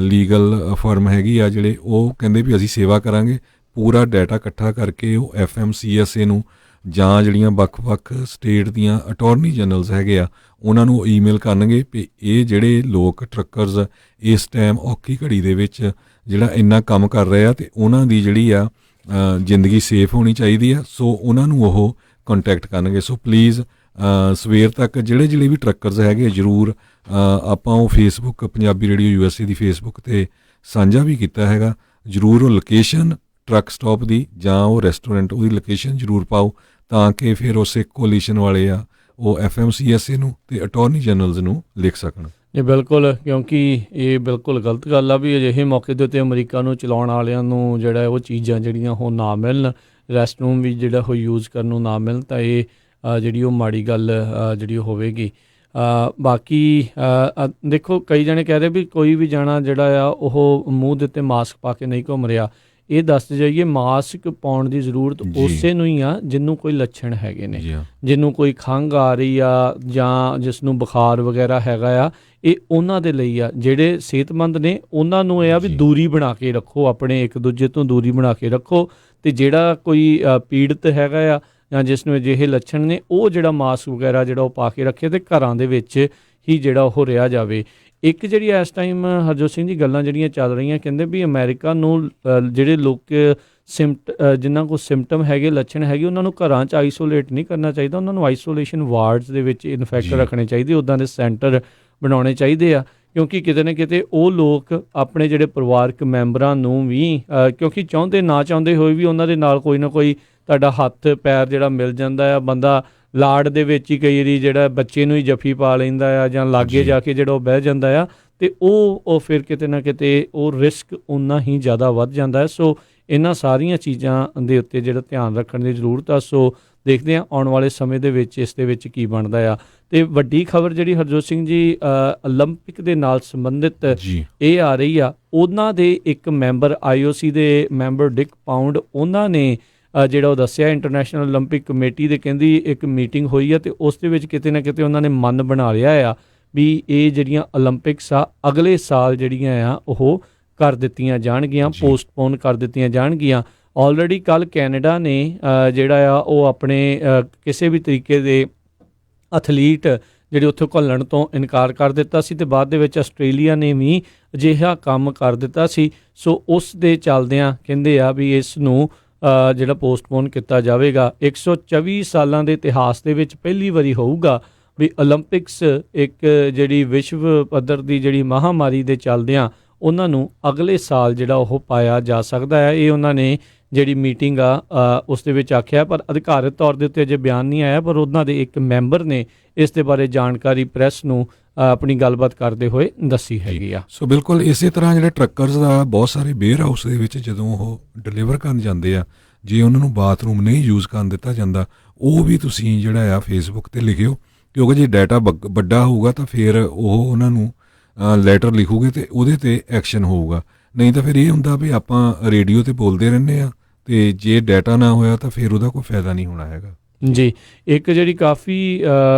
Speaker 2: ਲੀਗਲ ਫਰਮ ਹੈਗੀ ਆ ਜਿਹੜੇ, ਉਹ ਕਹਿੰਦੇ ਵੀ ਅਸੀਂ ਸੇਵਾ ਕਰਾਂਗੇ, ਪੂਰਾ ਡਾਟਾ ਇਕੱਠਾ ਕਰਕੇ ਉਹ FMCSA ਨੂੰ ਜਾਂ ਜਿਹੜੀਆਂ ਵੱਖ-ਵੱਖ ਸਟੇਟ ਦੀਆਂ ਅਟਾਰਨੀ ਜਨਰਲਸ ਹੈਗੇ ਆ ਉਹਨਾਂ ਨੂੰ ਈਮੇਲ ਕਰਨਗੇ ਵੀ ਇਹ ਜਿਹੜੇ ਲੋਕ ਟਰੱਕਰਸ ਇਸ ਟਾਈਮ ਔਖੀ ਘੜੀ ਦੇ ਵਿੱਚ ਜਿਹੜਾ ਇੰਨਾ ਕੰਮ ਕਰ ਰਹੇ ਆ ਤੇ ਉਹਨਾਂ ਦੀ ਜਿਹੜੀ ਆ ਜ਼ਿੰਦਗੀ ਸੇਫ ਹੋਣੀ ਚਾਹੀਦੀ ਆ, ਸੋ ਉਹਨਾਂ ਨੂੰ ਉਹ ਕੰਟੈਕਟ ਕਰਨਗੇ। ਸੋ ਪਲੀਜ਼ ਸਵੇਰ ਤੱਕ ਜਿਹੜੇ ਵੀ ਟਰੱਕਰਸ ਹੈਗੇ ਜ਼ਰੂਰ, ਆਪਾਂ ਉਹ ਫੇਸਬੁੱਕ ਪੰਜਾਬੀ ਰੇਡੀਓ USA ਦੀ ਫੇਸਬੁੱਕ 'ਤੇ ਸਾਂਝਾ ਵੀ ਕੀਤਾ ਹੈਗਾ, ਜ਼ਰੂਰ ਉਹ ਲੋਕੇਸ਼ਨ ਟਰੱਕ ਸਟਾਪ ਦੀ ਜਾਂ ਉਹ ਰੈਸਟੋਰੈਂਟ ਉਹਦੀ ਲੋਕੇਸ਼ਨ ਜ਼ਰੂਰ ਪਾਓ, ਤਾਂ ਕਿ ਫਿਰ ਉਹ ਸਿੱਖ ਕੋਲੀਸ਼ਨ ਵਾਲੇ ਆ ਉਹ FMCSA ਨੂੰ ਤੇ ਅਟਾਰਨੀ ਜਨਰਲਸ ਨੂੰ ਲਿਖ ਸਕਣ।
Speaker 1: ਇਹ ਬਿਲਕੁਲ, ਕਿਉਂਕਿ ਇਹ ਬਿਲਕੁਲ ਗਲਤ ਗੱਲ ਆ ਵੀ ਅਜਿਹੇ ਮੌਕੇ ਦੇ ਉੱਤੇ ਅਮਰੀਕਾ ਨੂੰ ਚਲਾਉਣ ਵਾਲਿਆਂ ਨੂੰ ਜਿਹੜਾ ਉਹ ਚੀਜ਼ਾਂ ਜਿਹੜੀਆਂ ਉਹ ਨਾ ਮਿਲਣ, ਰੈਸਟ ਰੂਮ ਵੀ ਜਿਹੜਾ ਉਹ ਯੂਜ਼ ਕਰਨ ਨੂੰ ਨਾ ਮਿਲਣ, ਤਾਂ ਇਹ ਜਿਹੜੀ ਉਹ ਮਾੜੀ ਗੱਲ ਜਿਹੜੀ ਉਹ ਹੋਵੇਗੀ। ਬਾਕੀ ਦੇਖੋ, ਕਈ ਜਣੇ ਕਹਿ ਰਹੇ ਵੀ ਕੋਈ ਵੀ ਜਾਣਾ ਜਿਹੜਾ ਆ ਉਹ ਮੂੰਹ ਦੇ ਉੱਤੇ ਮਾਸਕ ਪਾ ਕੇ ਨਹੀਂ ਘੁੰਮ ਰਿਹਾ। ਇਹ ਦੱਸਦੇ ਜਾਈਏ, ਮਾਸਕ ਪਾਉਣ ਦੀ ਜ਼ਰੂਰਤ ਉਸੇ ਨੂੰ ਹੀ ਆ ਜਿਹਨੂੰ ਕੋਈ ਲੱਛਣ ਹੈਗੇ ਨੇ, ਜਿਹਨੂੰ ਕੋਈ ਖੰਘ ਆ ਰਹੀ ਆ ਜਾਂ ਜਿਸ ਨੂੰ ਬੁਖਾਰ ਵਗੈਰਾ ਹੈਗਾ ਆ, ਇਹ ਉਹਨਾਂ ਦੇ ਲਈ ਆ। ਜਿਹੜੇ ਸਿਹਤਮੰਦ ਨੇ ਉਹਨਾਂ ਨੂੰ ਇਹ ਆ ਵੀ ਦੂਰੀ ਬਣਾ ਕੇ ਰੱਖੋ, ਆਪਣੇ ਇੱਕ ਦੂਜੇ ਤੋਂ ਦੂਰੀ ਬਣਾ ਕੇ ਰੱਖੋ। ਅਤੇ ਜਿਹੜਾ ਕੋਈ ਪੀੜਤ ਹੈਗਾ ਆ ਜਾਂ ਜਿਸ ਨੂੰ ਅਜਿਹੇ ਲੱਛਣ ਨੇ, ਉਹ ਜਿਹੜਾ ਮਾਸਕ ਵਗੈਰਾ ਜਿਹੜਾ ਉਹ ਪਾ ਕੇ ਰੱਖੇ ਅਤੇ ਘਰਾਂ ਦੇ ਵਿੱਚ ਹੀ ਜਿਹੜਾ ਉਹ ਰਿਹਾ ਜਾਵੇ। ਇੱਕ ਜਿਹੜੀ ਇਸ ਟਾਈਮ ਹਰਜੋਤ ਸਿੰਘ ਦੀ ਗੱਲਾਂ ਜਿਹੜੀਆਂ ਚੱਲ ਰਹੀਆਂ, ਕਹਿੰਦੇ ਵੀ ਅਮਰੀਕਾ ਨੂੰ ਜਿਹੜੇ ਲੋਕ ਜਿਨ੍ਹਾਂ ਕੋਲ ਸਿੰਪਟਮ ਹੈਗੇ, ਲੱਛਣ ਹੈਗੇ, ਉਹਨਾਂ ਨੂੰ ਘਰਾਂ 'ਚ ਆਈਸੋਲੇਟ ਨਹੀਂ ਕਰਨਾ ਚਾਹੀਦਾ, ਉਹਨਾਂ ਨੂੰ ਆਈਸੋਲੇਸ਼ਨ ਵਾਰਡਸ ਦੇ ਵਿੱਚ ਇਨਫੈਕਟ ਰੱਖਣੇ ਚਾਹੀਦੇ, ਉੱਦਾਂ ਦੇ ਸੈਂਟਰ ਬਣਾਉਣੇ ਚਾਹੀਦੇ ਆ। ਕਿਉਂਕਿ ਕਿਤੇ ਨਾ ਕਿਤੇ ਉਹ ਲੋਕ ਆਪਣੇ ਜਿਹੜੇ ਪਰਿਵਾਰਕ ਮੈਂਬਰਾਂ ਨੂੰ ਵੀ, ਕਿਉਂਕਿ ਚਾਹੁੰਦੇ ਨਾ ਚਾਹੁੰਦੇ ਹੋਏ ਵੀ ਉਹਨਾਂ ਦੇ ਨਾਲ ਕੋਈ ਨਾ ਕੋਈ ਤੁਹਾਡਾ ਹੱਥ ਪੈਰ ਜਿਹੜਾ ਮਿਲ ਜਾਂਦਾ ਆ, ਬੰਦਾ ਲਾੜ ਦੇ ਵਿੱਚ ਹੀ ਕਈ ਵਾਰੀ ਜਿਹੜਾ ਬੱਚੇ ਨੂੰ ਹੀ ਜੱਫੀ ਪਾ ਲੈਂਦਾ ਆ ਜਾਂ ਲਾਗੇ ਜਾ ਕੇ ਜਿਹੜਾ ਉਹ ਬਹਿ ਜਾਂਦਾ ਆ, ਅਤੇ ਉਹ ਫਿਰ ਕਿਤੇ ਨਾ ਕਿਤੇ ਉਹ ਰਿਸਕ ਓਨਾ ਹੀ ਜ਼ਿਆਦਾ ਵੱਧ ਜਾਂਦਾ ਹੈ। ਸੋ ਇਹਨਾਂ ਸਾਰੀਆਂ ਚੀਜ਼ਾਂ ਦੇ ਉੱਤੇ ਜਿਹੜਾ ਧਿਆਨ ਰੱਖਣ ਦੀ ਜ਼ਰੂਰਤ ਆ। ਸੋ ਦੇਖਦੇ ਹਾਂ ਆਉਣ ਵਾਲੇ ਸਮੇਂ ਦੇ ਵਿੱਚ ਇਸ ਦੇ ਵਿੱਚ ਕੀ ਬਣਦਾ ਆ। ਅਤੇ ਵੱਡੀ ਖਬਰ ਜਿਹੜੀ ਹਰਜੋਤ ਸਿੰਘ ਜੀ ਓਲੰਪਿਕ ਦੇ ਨਾਲ ਸੰਬੰਧਿਤ ਇਹ ਆ ਰਹੀ ਆ, ਉਹਨਾਂ ਦੇ ਇੱਕ ਮੈਂਬਰ IOC ਦੇ ਮੈਂਬਰ ਡਿਕ ਪਾਉਂਡ, ਉਹਨਾਂ ਨੇ ਜਿਹੜਾ ਉਹ ਦੱਸਿਆ ਇੰਟਰਨੈਸ਼ਨਲ ਓਲੰਪਿਕ ਕਮੇਟੀ ਦੇ ਕਹਿੰਦੀ ਇੱਕ ਮੀਟਿੰਗ ਹੋਈ ਆ, ਅਤੇ ਉਸ ਦੇ ਵਿੱਚ ਕਿਤੇ ਨਾ ਕਿਤੇ ਉਹਨਾਂ ਨੇ ਮਨ ਬਣਾ ਲਿਆ ਆ ਵੀ ਇਹ ਜਿਹੜੀਆਂ ਓਲੰਪਿਕਸ ਆ ਅਗਲੇ ਸਾਲ ਜਿਹੜੀਆਂ ਆ ਉਹ ਕਰ ਦਿੱਤੀਆਂ ਜਾਣਗੀਆਂ, ਪੋਸਟਪੋਨ ਕਰ ਦਿੱਤੀਆਂ ਜਾਣਗੀਆਂ। ਆਲਰੇਡੀ ਕੱਲ੍ਹ ਕੈਨੇਡਾ ਨੇ ਜਿਹੜਾ ਆ ਉਹ ਆਪਣੇ ਕਿਸੇ ਵੀ ਤਰੀਕੇ ਦੇ ਐਥਲੀਟ ਜਿਹੜੇ ਉੱਥੇ ਘੱਲਣ ਤੋਂ ਇਨਕਾਰ ਕਰ ਦਿੱਤਾ ਸੀ, ਅਤੇ ਬਾਅਦ ਦੇ ਵਿੱਚ ਆਸਟ੍ਰੇਲੀਆ ਨੇ ਵੀ ਅਜਿਹਾ ਕੰਮ ਕਰ ਦਿੱਤਾ ਸੀ। ਸੋ ਉਸ ਦੇ ਚੱਲਦਿਆਂ ਕਹਿੰਦੇ ਆ ਵੀ ਇਸ ਨੂੰ ਜਿਹੜਾ ਪੋਸਟਪੋਨ ਕੀਤਾ ਜਾਵੇਗਾ। 124 ਸਾਲਾਂ ਦੇ ਇਤਿਹਾਸ ਦੇ ਵਿੱਚ ਪਹਿਲੀ ਵਾਰੀ ਹੋਊਗਾ ਵੀ ਓਲੰਪਿਕਸ ਇੱਕ ਜਿਹੜੀ ਵਿਸ਼ਵ ਪੱਧਰ ਦੀ ਜਿਹੜੀ ਮਹਾਂਮਾਰੀ ਦੇ ਚੱਲਦਿਆਂ ਉਹਨਾਂ ਨੂੰ ਅਗਲੇ ਸਾਲ ਜਿਹੜਾ ਉਹ ਪਾਇਆ ਜਾ ਸਕਦਾ ਹੈ। ਇਹ ਉਹਨਾਂ ਨੇ ਜਿਹੜੀ ਮੀਟਿੰਗ ਆ ਉਸ ਦੇ ਵਿੱਚ ਆਖਿਆ, ਪਰ ਅਧਿਕਾਰਤ ਤੌਰ ਦੇ ਉੱਤੇ ਅਜੇ ਬਿਆਨ ਨਹੀਂ ਆਇਆ, ਪਰ ਉਹਨਾਂ ਦੇ ਇੱਕ ਮੈਂਬਰ ਨੇ ਇਸ ਦੇ ਬਾਰੇ ਜਾਣਕਾਰੀ ਪ੍ਰੈਸ ਨੂੰ ਆਪਣੀ ਗੱਲਬਾਤ ਕਰਦੇ ਹੋਏ ਦੱਸੀ ਹੈਗੀ ਆ।
Speaker 2: ਸੋ ਬਿਲਕੁਲ ਇਸੇ ਤਰ੍ਹਾਂ ਜਿਹੜੇ ਟਰੱਕਰਸ ਦਾ ਬਹੁਤ ਸਾਰੇ ਵੇਅਰ ਹਾਊਸ ਦੇ ਵਿੱਚ ਜਦੋਂ ਉਹ ਡਿਲੀਵਰ ਕਰਨ ਜਾਂਦੇ ਆ, ਜੇ ਉਹਨਾਂ ਨੂੰ ਬਾਥਰੂਮ ਨਹੀਂ ਯੂਜ਼ ਕਰਨ ਦਿੱਤਾ ਜਾਂਦਾ, ਉਹ ਵੀ ਤੁਸੀਂ ਜਿਹੜਾ ਆ ਫੇਸਬੁੱਕ 'ਤੇ ਲਿਖਿਓ, ਕਿਉਂਕਿ ਜੇ ਡਾਟਾ ਵੱਡਾ ਹੋਊਗਾ ਤਾਂ ਫਿਰ ਉਹ ਉਹਨਾਂ ਨੂੰ ਲੈਟਰ ਲਿਖੂਗੇ ਅਤੇ ਉਹਦੇ 'ਤੇ ਐਕਸ਼ਨ ਹੋਊਗਾ। ਨਹੀਂ ਤਾਂ ਫਿਰ ਇਹ ਹੁੰਦਾ ਵੀ ਆਪਾਂ ਰੇਡੀਓ 'ਤੇ ਬੋਲਦੇ ਰਹਿੰਦੇ ਹਾਂ, ਅਤੇ ਜੇ ਡਾਟਾ ਨਾ ਹੋਇਆ ਤਾਂ ਫਿਰ ਉਹਦਾ ਕੋਈ ਫਾਇਦਾ ਨਹੀਂ ਹੋਣਾ ਹੈਗਾ
Speaker 1: ਜੀ। ਇੱਕ ਜਿਹੜੀ ਕਾਫੀ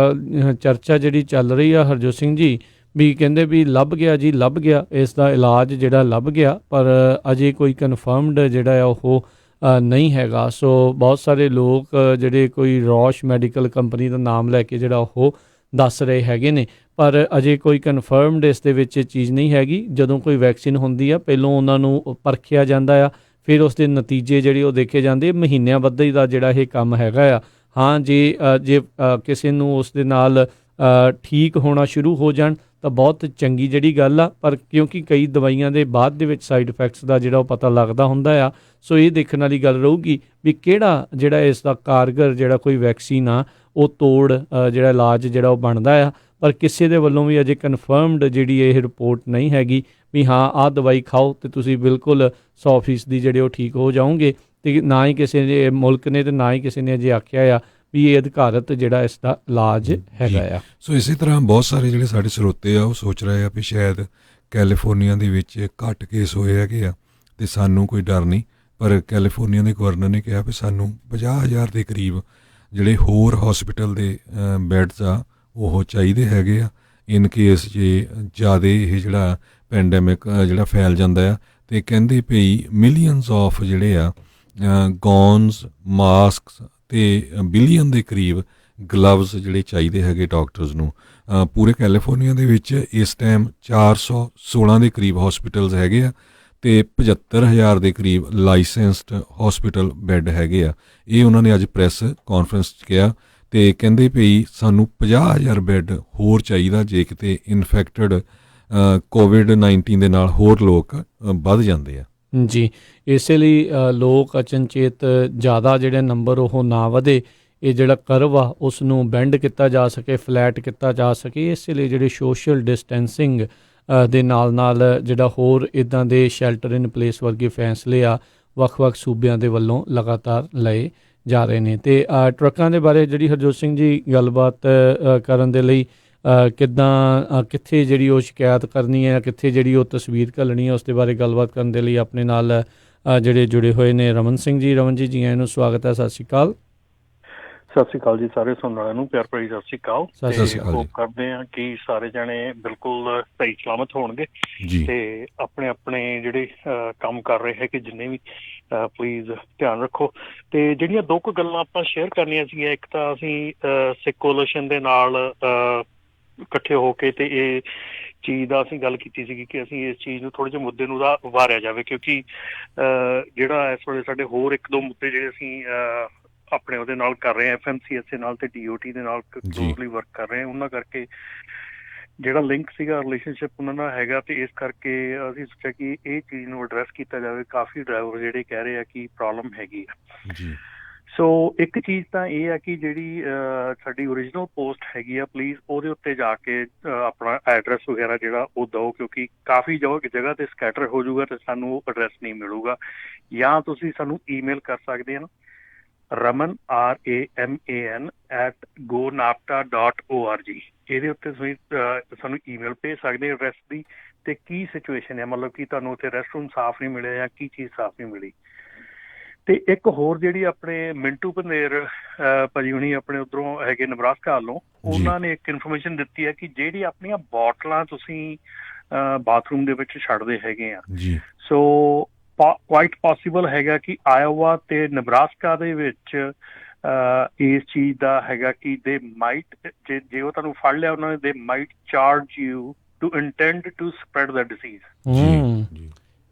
Speaker 1: ਚਰਚਾ ਜਿਹੜੀ ਚੱਲ ਰਹੀ ਆ ਹਰਜੋਤ ਸਿੰਘ ਜੀ, ਵੀ ਕਹਿੰਦੇ ਵੀ ਲੱਭ ਗਿਆ ਜੀ, ਲੱਭ ਗਿਆ, ਇਸ ਦਾ ਇਲਾਜ ਜਿਹੜਾ ਲੱਭ ਗਿਆ, ਪਰ ਅਜੇ ਕੋਈ ਕਨਫਰਮਡ ਜਿਹੜਾ ਆ ਉਹ ਨਹੀਂ ਹੈਗਾ। ਸੋ ਬਹੁਤ ਸਾਰੇ ਲੋਕ ਜਿਹੜੇ ਕੋਈ ਰੌਸ਼ ਮੈਡੀਕਲ ਕੰਪਨੀ ਦਾ ਨਾਮ ਲੈ ਕੇ ਜਿਹੜਾ ਉਹ ਦੱਸ ਰਹੇ ਹੈਗੇ ਨੇ, ਪਰ ਅਜੇ ਕੋਈ ਕਨਫਰਮਡ ਇਸ ਦੇ ਵਿੱਚ ਚੀਜ਼ ਨਹੀਂ ਹੈਗੀ। ਜਦੋਂ ਕੋਈ ਵੈਕਸੀਨ ਹੁੰਦੀ ਆ, ਪਹਿਲੋਂ ਉਹਨਾਂ ਨੂੰ ਪਰਖਿਆ ਜਾਂਦਾ ਆ, ਫਿਰ ਉਸ ਦੇ ਨਤੀਜੇ ਜਿਹੜੇ ਉਹ ਦੇਖੇ ਜਾਂਦੇ। ਮਹੀਨਿਆਂ ਬੱਧੀ ਦਾ ਜਿਹੜਾ ਇਹ ਕੰਮ ਹੈਗਾ ਆ। ਹਾਂ, ਜੇ ਕਿਸੇ ਨੂੰ ਉਸ ਦੇ ਨਾਲ ਠੀਕ ਹੋਣਾ ਸ਼ੁਰੂ ਹੋ ਜਾਣ ਤਾਂ ਬਹੁਤ ਚੰਗੀ ਜਿਹੜੀ ਗੱਲ ਆ, ਪਰ ਕਿਉਂਕਿ ਕਈ ਦਵਾਈਆਂ ਦੇ ਬਾਅਦ ਦੇ ਵਿੱਚ ਸਾਈਡ ਇਫੈਕਟਸ ਦਾ ਜਿਹੜਾ ਉਹ ਪਤਾ ਲੱਗਦਾ ਹੁੰਦਾ ਆ। ਸੋ ਇਹ ਦੇਖਣ ਵਾਲੀ ਗੱਲ ਰਹੂਗੀ ਵੀ ਕਿਹੜਾ ਜਿਹੜਾ ਇਸ ਦਾ ਕਾਰਗਰ ਜਿਹੜਾ ਕੋਈ ਵੈਕਸੀਨ ਆ ਉਹ ਤੋੜ ਜਿਹੜਾ ਇਲਾਜ ਜਿਹੜਾ ਉਹ ਬਣਦਾ ਆ, ਪਰ ਕਿਸੇ ਦੇ ਵੱਲੋਂ ਵੀ ਅਜੇ ਕਨਫਰਮਡ ਜਿਹੜੀ ਇਹ ਰਿਪੋਰਟ ਨਹੀਂ ਹੈਗੀ ਵੀ ਹਾਂ ਆਹ ਦਵਾਈ ਖਾਓ ਅਤੇ ਤੁਸੀਂ ਬਿਲਕੁਲ 100% ਜਿਹੜੇ ਉਹ ਠੀਕ ਹੋ ਜਾਓਗੇ। ਅਤੇ ਨਾ ਹੀ ਕਿਸੇ ਨੇ ਮੁਲਕ ਨੇ ਅਤੇ ਨਾ ਹੀ ਕਿਸੇ ਨੇ ਅਜੇ ਆਖਿਆ ਆ ਵੀ ਇਹ ਅਧਿਕਾਰਤ ਜਿਹੜਾ ਇਸ ਦਾ ਇਲਾਜ ਹੈਗਾ ਆ।
Speaker 2: ਸੋ ਇਸੇ ਤਰ੍ਹਾਂ ਬਹੁਤ ਸਾਰੇ ਜਿਹੜੇ ਸਾਡੇ ਸਰੋਤੇ ਆ ਉਹ ਸੋਚ ਰਹੇ ਆ ਵੀ ਸ਼ਾਇਦ ਕੈਲੀਫੋਰਨੀਆ ਦੇ ਵਿੱਚ ਘੱਟ ਕੇਸ ਹੋਏ ਹੈਗੇ ਆ ਅਤੇ ਸਾਨੂੰ ਕੋਈ ਡਰ ਨਹੀਂ, ਪਰ ਕੈਲੀਫੋਰਨੀਆ ਦੇ ਗਵਰਨਰ ਨੇ ਕਿਹਾ ਵੀ ਸਾਨੂੰ 50,000 ਦੇ ਕਰੀਬ ਜਿਹੜੇ ਹੋਰ ਹੌਸਪੀਟਲ ਦੇ ਬੈੱਡਸ ਆ ਉਹ ਚਾਹੀਦੇ ਹੈਗੇ ਆ, ਇਨ ਕੇਸ ਜੇ ਜ਼ਿਆਦਾ ਇਹ ਜਿਹੜਾ ਪੈਂਡੈਮਿਕ ਜਿਹੜਾ ਫੈਲ ਜਾਂਦਾ ਆ। ਅਤੇ ਕਹਿੰਦੇ ਪਈ ਮਿਲੀਅਨਸ ਆਫ ਜਿਹੜੇ ਆ ਗੌਨਸ, ਮਾਸਕਸ ਅਤੇ ਬਿਲੀਅਨ ਦੇ ਕਰੀਬ ਗਲਵਜ਼ ਜਿਹੜੇ ਚਾਹੀਦੇ ਹੈਗੇ ਡਾਕਟਰਸ ਨੂੰ। ਪੂਰੇ ਕੈਲੀਫੋਰਨੀਆ ਦੇ ਵਿੱਚ ਇਸ ਟਾਈਮ 416 ਦੇ ਕਰੀਬ ਹੌਸਪੀਟਲਸ ਹੈਗੇ ਆ ਅਤੇ 75,000 ਦੇ ਕਰੀਬ ਲਾਇਸੈਂਸਡ ਹੌਸਪੀਟਲ ਬੈੱਡ ਹੈਗੇ ਆ। ਇਹ ਉਹਨਾਂ ਨੇ ਅੱਜ ਪ੍ਰੈਸ ਕਾਨਫਰੰਸ 'ਚ ਕਿਹਾ ਅਤੇ ਕਹਿੰਦੇ ਪਈ ਸਾਨੂੰ 50,000 ਬੈੱਡ ਹੋਰ ਚਾਹੀਦਾ ਜੇ ਕਿਤੇ ਇਨਫੈਕਟਡ ਕੋਵਿਡ-19 ਦੇ ਨਾਲ ਹੋਰ ਲੋਕ ਵੱਧ ਜਾਂਦੇ ਆ।
Speaker 1: ਜੀ, ਇਸੇ ਲਈ ਲੋਕ ਅਚਨਚੇਤ ਜ਼ਿਆਦਾ ਜਿਹੜੇ ਨੰਬਰ ਉਹ ਨਾ ਵਧੇ, ਇਹ ਜਿਹੜਾ ਕਰਵ ਆ ਉਸ ਨੂੰ ਬੈਂਡ ਕੀਤਾ ਜਾ ਸਕੇ, ਫਲੈਟ ਕੀਤਾ ਜਾ ਸਕੇ। ਇਸੇ ਲਈ ਜਿਹੜੇ ਸੋਸ਼ਲ ਡਿਸਟੈਂਸਿੰਗ ਦੇ ਨਾਲ ਨਾਲ ਜਿਹੜਾ ਹੋਰ ਇੱਦਾਂ ਦੇ ਸ਼ੈਲਟਰ ਇਨ ਪਲੇਸ ਵਰਗੇ ਫੈਸਲੇ ਆ ਵੱਖ-ਵੱਖ ਸੂਬਿਆਂ ਦੇ ਵੱਲੋਂ ਲਗਾਤਾਰ ਲਏ ਜਾ ਰਹੇ ਨੇ। ਅਤੇ ਟਰੱਕਾਂ ਦੇ ਬਾਰੇ ਜਿਹੜੀ ਹਰਜੋਤ ਸਿੰਘ ਜੀ ਗੱਲਬਾਤ ਕਰਨ ਦੇ ਲਈ ਕਿੱਦਾਂ ਕਿੱਥੇ ਜਿਹੜੀ ਉਹ ਸ਼ਿਕਾਇਤ ਕਰਨੀ ਹੈ, ਕਿੱਥੇ ਜਿਹੜੀ ਉਹ ਤਸਵੀਰ ਘੱਲਣੀ ਹੈ, ਉਸ ਦੇ ਬਾਰੇ ਗੱਲਬਾਤ ਕਰਨ ਦੇ ਲਈ ਆਪਣੇ ਨਾਲ ਜਿਹੜੇ ਜੁੜੇ ਹੋਏ ਨੇ ਰਮਨ ਸਿੰਘ ਜੀ। ਰਮਨ ਜੀ, ਆਇਆਂ ਨੂੰ ਸਵਾਗਤ ਹੈ। ਸਤਿ ਸ਼੍ਰੀ ਅਕਾਲ।
Speaker 3: ਸਤਿ ਸ਼੍ਰੀ ਅਕਾਲ ਜੀ ਸਾਰੇ ਸੁਣਨ ਵਾਲਿਆਂ ਨੂੰ, ਪਿਆਰ ਭਰੀ ਸਤਿ ਸ਼੍ਰੀ ਅਕਾਲ।
Speaker 2: ਸਤਿ ਸ਼੍ਰੀ ਅਕਾਲ।
Speaker 3: ਹੋਪ ਕਰਦੇ ਹਾਂ ਕਿ ਸਾਰੇ ਜਾਣੇ ਬਿਲਕੁਲ ਸਹੀ ਸਲਾਮਤ ਹੋਣਗੇ ਤੇ ਆਪਣੇ ਆਪਣੇ ਜਿਹੜੇ ਕੰਮ ਕਰ ਰਹੇ ਹੈ ਕਿ ਜਿੰਨੇ ਵੀ ਪਲੀਜ਼ ਧਿਆਨ ਰੱਖੋ। ਤੇ ਜਿਹੜੀਆਂ ਦੋ ਕੁ ਗੱਲਾਂ ਆਪਾਂ ਸ਼ੇਅਰ ਕਰਨੀਆਂ ਸੀਗੀਆਂ, ਇੱਕ ਤਾਂ ਅਸੀਂ ਸਿੱਖ ਕੋਲੀਸ਼ਨ ਦੇ ਨਾਲ ਇਕੱਠੇ ਹੋ ਕੇ ਤੇ ਇਹ ਚੀਜ਼ ਦਾ ਅਸੀਂ ਗੱਲ ਕੀਤੀ ਸੀਗੀ ਕਿ ਅਸੀਂ ਇਸ ਚੀਜ਼ ਨੂੰ ਥੋੜ੍ਹੇ ਜਿਹੇ ਮੁੱਦੇ ਨੂੰ ਉਭਾਰਿਆ ਜਾਵੇ, ਕਿਉਂਕਿ ਜਿਹੜਾ ਇਸ ਵੇਲੇ ਸਾਡੇ ਹੋਰ ਇੱਕ ਦੋ ਮੁੱਦੇ ਜਿਹੜੇ ਅਸੀਂ ਆਪਣੇ ਉਹਦੇ ਨਾਲ ਕਰ ਰਹੇ ਹਾਂ, FMCS ਦੇ ਨਾਲ ਤੇ DOT ਦੇ ਨਾਲ ਕਲੋਜ਼ਲੀ ਵਰਕ ਕਰ ਰਹੇ ਹਾਂ, ਉਹਨਾਂ ਕਰਕੇ ਜਿਹੜਾ ਲਿੰਕ ਸੀਗਾ ਰਿਲੇਸ਼ਨਸ਼ਿਪ ਉਹਨਾਂ ਨਾਲ ਹੈਗਾ। ਤੇ ਇਸ ਕਰਕੇ ਅਸੀਂ ਸੋਚਿਆ ਕਿ ਇਹ ਚੀਜ਼ ਨੂੰ ਐਡਰੈਸ ਕੀਤਾ ਜਾਵੇ। ਕਾਫੀ ਡਰਾਈਵਰ ਜਿਹੜੇ ਕਹਿ ਰਹੇ ਆ ਕਿ ਪ੍ਰੋਬਲਮ ਹੈਗੀ ਆ। ਸੋ ਇੱਕ ਚੀਜ਼ ਤਾਂ ਇਹ ਆ ਕਿ ਜਿਹੜੀ ਸਾਡੀ ਓਰੀਜਨਲ ਪੋਸਟ ਹੈਗੀ ਆ, ਪਲੀਜ਼ ਉਹਦੇ ਉੱਤੇ ਜਾ ਕੇ ਆਪਣਾ ਐਡਰੈਸ ਵਗੈਰਾ ਜਿਹੜਾ ਉਹ ਦਿਓ, ਕਿਉਂਕਿ ਕਾਫੀ ਜਗ੍ਹਾ ਤੇ ਸਕੈਟਰ ਹੋ ਜਾਊਗਾ ਤੇ ਸਾਨੂੰ ਉਹ ਐਡਰੈਸ ਨਹੀਂ ਮਿਲੂਗਾ। ਜਾਂ ਤੁਸੀਂ ਸਾਨੂੰ ਈਮੇਲ ਕਰ ਸਕਦੇ ਹੋ raman @gonapta.org। ਇਹਦੇ ਉੱਤੇ ਤੁਸੀਂ ਸਾਨੂੰ ਈਮੇਲ ਭੇਜ ਸਕਦੇ ਐਡਰੈਸ ਦੀ, ਤੇ ਕੀ ਸਿਚੁਏਸ਼ਨ ਹੈ, ਮਤਲਬ ਕਿ ਤੁਹਾਨੂੰ ਉੱਥੇ ਰੈਸਟਰੂਮ ਸਾਫ਼ ਨਹੀਂ ਮਿਲਿਆ ਜਾਂ ਕੀ ਚੀਜ਼ ਸਾਫ਼ ਨਹੀਂ ਮਿਲੀ। ਤੇ ਇੱਕ ਹੋਰ ਜਿਹੜੀ ਆਪਣੇ ਮਿੰਟੂ ਪੰਦੇਰ ਭਾਜੀ ਹੁਣੀ ਆਪਣੇ ਉੱਧਰੋਂ ਹੈਗੇ ਨਬਰਾਸਕਾ ਵੱਲੋਂ, ਉਹਨਾਂ ਨੇ ਇੱਕ ਇਨਫੋਰਮੇਸ਼ਨ ਦਿੱਤੀ ਹੈ ਕਿ ਜਿਹੜੀ ਆਪਣੀਆਂ ਬੋਟਲਾਂ ਤੁਸੀਂ ਬਾਥਰੂਮ ਦੇ ਵਿੱਚ ਛੱਡਦੇ ਹੈਗੇ ਆ, ਸੋ ਕੁਆਇਟ ਪੋਸੀਬਲ ਹੈਗਾ ਕਿ ਆਇਓਵਾ ਤੇ ਨਬਰਾਸਕਾ ਦੇ ਵਿੱਚ ਇਸ ਚੀਜ਼ ਦਾ ਹੈਗਾ ਕਿ ਦੇ ਮਾਈਟ ਜੇ ਉਹ ਤੁਹਾਨੂੰ ਫੜ ਲਿਆ ਉਹਨਾਂ ਨੇ, they might charge you to intend to spread the disease.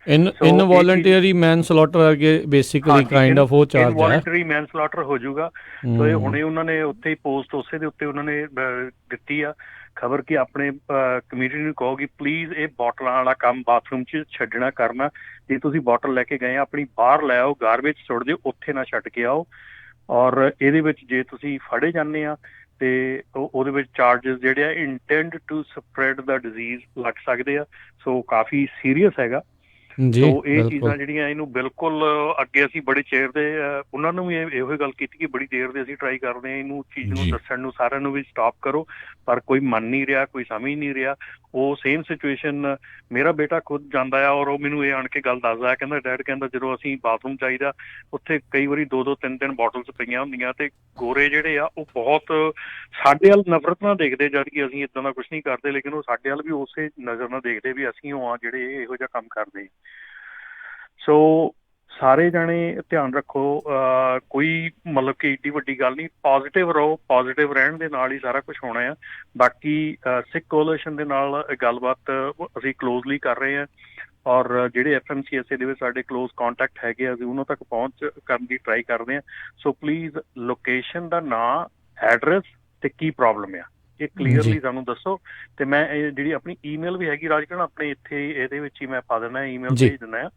Speaker 1: Involuntary manslaughter ਅੱਗੇ ਬੇਸਿਕਲੀ ਕਾਈਂਡ ਆਫ ਉਹ ਚਾਰਜ ਹੈ,
Speaker 3: ਇਨਵੋਲੰਟਰੀ ਮੈਨਸਲੌਟਰ ਹੋ ਜਾਊਗਾ। ਸੋ ਇਹ ਹੁਣੇ ਉਹਨਾਂ ਨੇ ਉੱਥੇ ਹੀ ਪੋਸਟ ਉਸੇ ਦੇ ਉੱਤੇ ਉਹਨਾਂ ਨੇ ਦਿੱਤੀ ਆ ਖਬਰ ਕਿ ਆਪਣੇ ਕਮਿਊਨਿਟੀ ਨੂੰ ਕਹੋ ਕਿ ਪਲੀਜ਼ ਇਹ ਬੋਟਲਾਂ ਵਾਲਾ ਕੰਮ ਬਾਥਰੂਮ 'ਚ ਛੱਡਣਾ ਕਰਨਾ। ਜੇ ਤੁਸੀਂ ਬੋਟਲ ਲੈ ਕੇ ਗਏ ਆਪਣੀ ਬਾਹਰ ਲੈ ਆਓ, ਗਾਰਬੇਜ ਸੁੱਟ ਦਿਓ, ਉੱਥੇ ਨਾ ਛੱਡ ਕੇ ਆਓ। ਔਰ ਇਹਦੇ ਵਿੱਚ ਜੇ ਤੁਸੀਂ ਫੜੇ ਜਾਂਦੇ ਆ ਤੇ ਉਹਦੇ ਵਿੱਚ ਚਾਰਜਸ ਜਿਹੜੇ ਆ ਇੰਟੈਂਡ ਟੂ ਸਪਰੈਡ ਦਾ ਡਿਜ਼ੀਜ਼ ਲੱਗ ਸਕਦੇ ਆ। ਸੋ ਕਾਫੀ ਸੀਰੀਅਸ ਹੈਗਾ। ਸੋ ਇਹ ਚੀਜ਼ਾਂ ਜਿਹੜੀਆਂ ਇਹਨੂੰ ਬਿਲਕੁਲ ਅੱਗੇ ਅਸੀਂ ਬੜੇ ਚਿਰ ਦੇ ਉਹਨਾਂ ਨੂੰ ਵੀ ਇਹੋ ਗੱਲ ਕੀਤੀ ਕਿ ਬੜੀ ਦੇਰ ਦੇ ਅਸੀਂ ਟਰਾਈ ਕਰਦੇ ਹਾਂ ਇਹਨੂੰ ਚੀਜ਼ ਨੂੰ ਦੱਸਣ ਨੂੰ ਸਾਰਿਆਂ ਨੂੰ ਵੀ ਸਟਾਪ ਕਰੋ, ਪਰ ਕੋਈ ਮੰਨ ਨਹੀਂ ਰਿਹਾ, ਕੋਈ ਸਮਝ ਨਹੀਂ ਰਿਹਾ। ਉਹ ਸੇਮ ਸਿਚੁਏਸ਼ਨ ਮੇਰਾ ਬੇਟਾ ਖੁਦ ਜਾਂਦਾ ਆ ਔਰ ਉਹ ਮੈਨੂੰ ਇਹ ਆਣ ਕੇ ਗੱਲ ਦੱਸਦਾ, ਕਹਿੰਦਾ ਡੈਡ ਕਹਿੰਦਾ ਜਦੋਂ ਅਸੀਂ ਬਾਥਰੂਮ ਜਾਈਦਾ ਉੱਥੇ ਕਈ ਵਾਰੀ 2-2 3-3 ਬੋਟਲਸ ਪਈਆਂ ਹੁੰਦੀਆਂ ਤੇ ਗੋਰੇ ਜਿਹੜੇ ਆ ਉਹ ਬਹੁਤ ਸਾਡੇ ਵੱਲ ਨਫ਼ਰਤ ਨਾਲ ਦੇਖਦੇ, ਜਦ ਕਿ ਅਸੀਂ ਇੱਦਾਂ ਦਾ ਕੁਛ ਨਹੀਂ ਕਰਦੇ, ਲੇਕਿਨ ਉਹ ਸਾਡੇ ਵੱਲ ਵੀ ਉਸੇ ਨਜ਼ਰ ਨਾਲ ਦੇਖਦੇ ਵੀ ਅਸੀਂ ਉਹ ਆ ਜਿਹੜੇ ਇਹੋ ਜਿਹਾ ਕੰਮ ਕਰਦੇ। ਸੋ ਸਾਰੇ ਜਾਣੇ ਧਿਆਨ ਰੱਖੋ, ਕੋਈ ਮਤਲਬ ਕਿ ਏਡੀ ਵੱਡੀ ਗੱਲ ਨਹੀਂ, ਪੋਜ਼ੀਟਿਵ ਰਹੋ, ਪੋਜ਼ੀਟਿਵ ਰਹਿਣ ਦੇ ਨਾਲ ਹੀ ਸਾਰਾ ਕੁਛ ਹੋਣਾ ਆ। ਬਾਕੀ ਸਿੱਖ ਕੋਲੀਸ਼ਨ ਦੇ ਨਾਲ ਗੱਲਬਾਤ ਅਸੀਂ ਕਲੋਜ਼ਲੀ ਕਰ ਰਹੇ ਹਾਂ ਔਰ ਜਿਹੜੇ FMCSA ਦੇ ਵਿੱਚ ਸਾਡੇ ਕਲੋਜ਼ ਕਾਂਟੈਕਟ ਹੈਗੇ ਅਸੀਂ ਉਹਨਾਂ ਤੱਕ ਪਹੁੰਚ ਕਰਨ ਦੀ ਟਰਾਈ ਕਰਦੇ ਹਾਂ। ਸੋ ਪਲੀਜ਼ ਲੋਕੇਸ਼ਨ ਦਾ ਨਾਂ, ਐਡਰੈਸ ਤੇ ਕੀ ਪ੍ਰੋਬਲਮ ਆ ਇਹ ਕਲੀਅਰਲੀ ਸਾਨੂੰ ਦੱਸੋ। ਤੇ ਮੈਂ ਜਿਹੜੀ ਆਪਣੀ ਈਮੇਲ ਵੀ ਹੈਗੀ ਰਾਜਕਰਨ ਆਪਣੇ ਇੱਥੇ ਇਹਦੇ ਵਿੱਚ ਹੀ ਮੈਂ ਪਾ ਦਿੰਦਾ, ਈਮੇਲ ਭੇਜ ਦਿੰਦਾ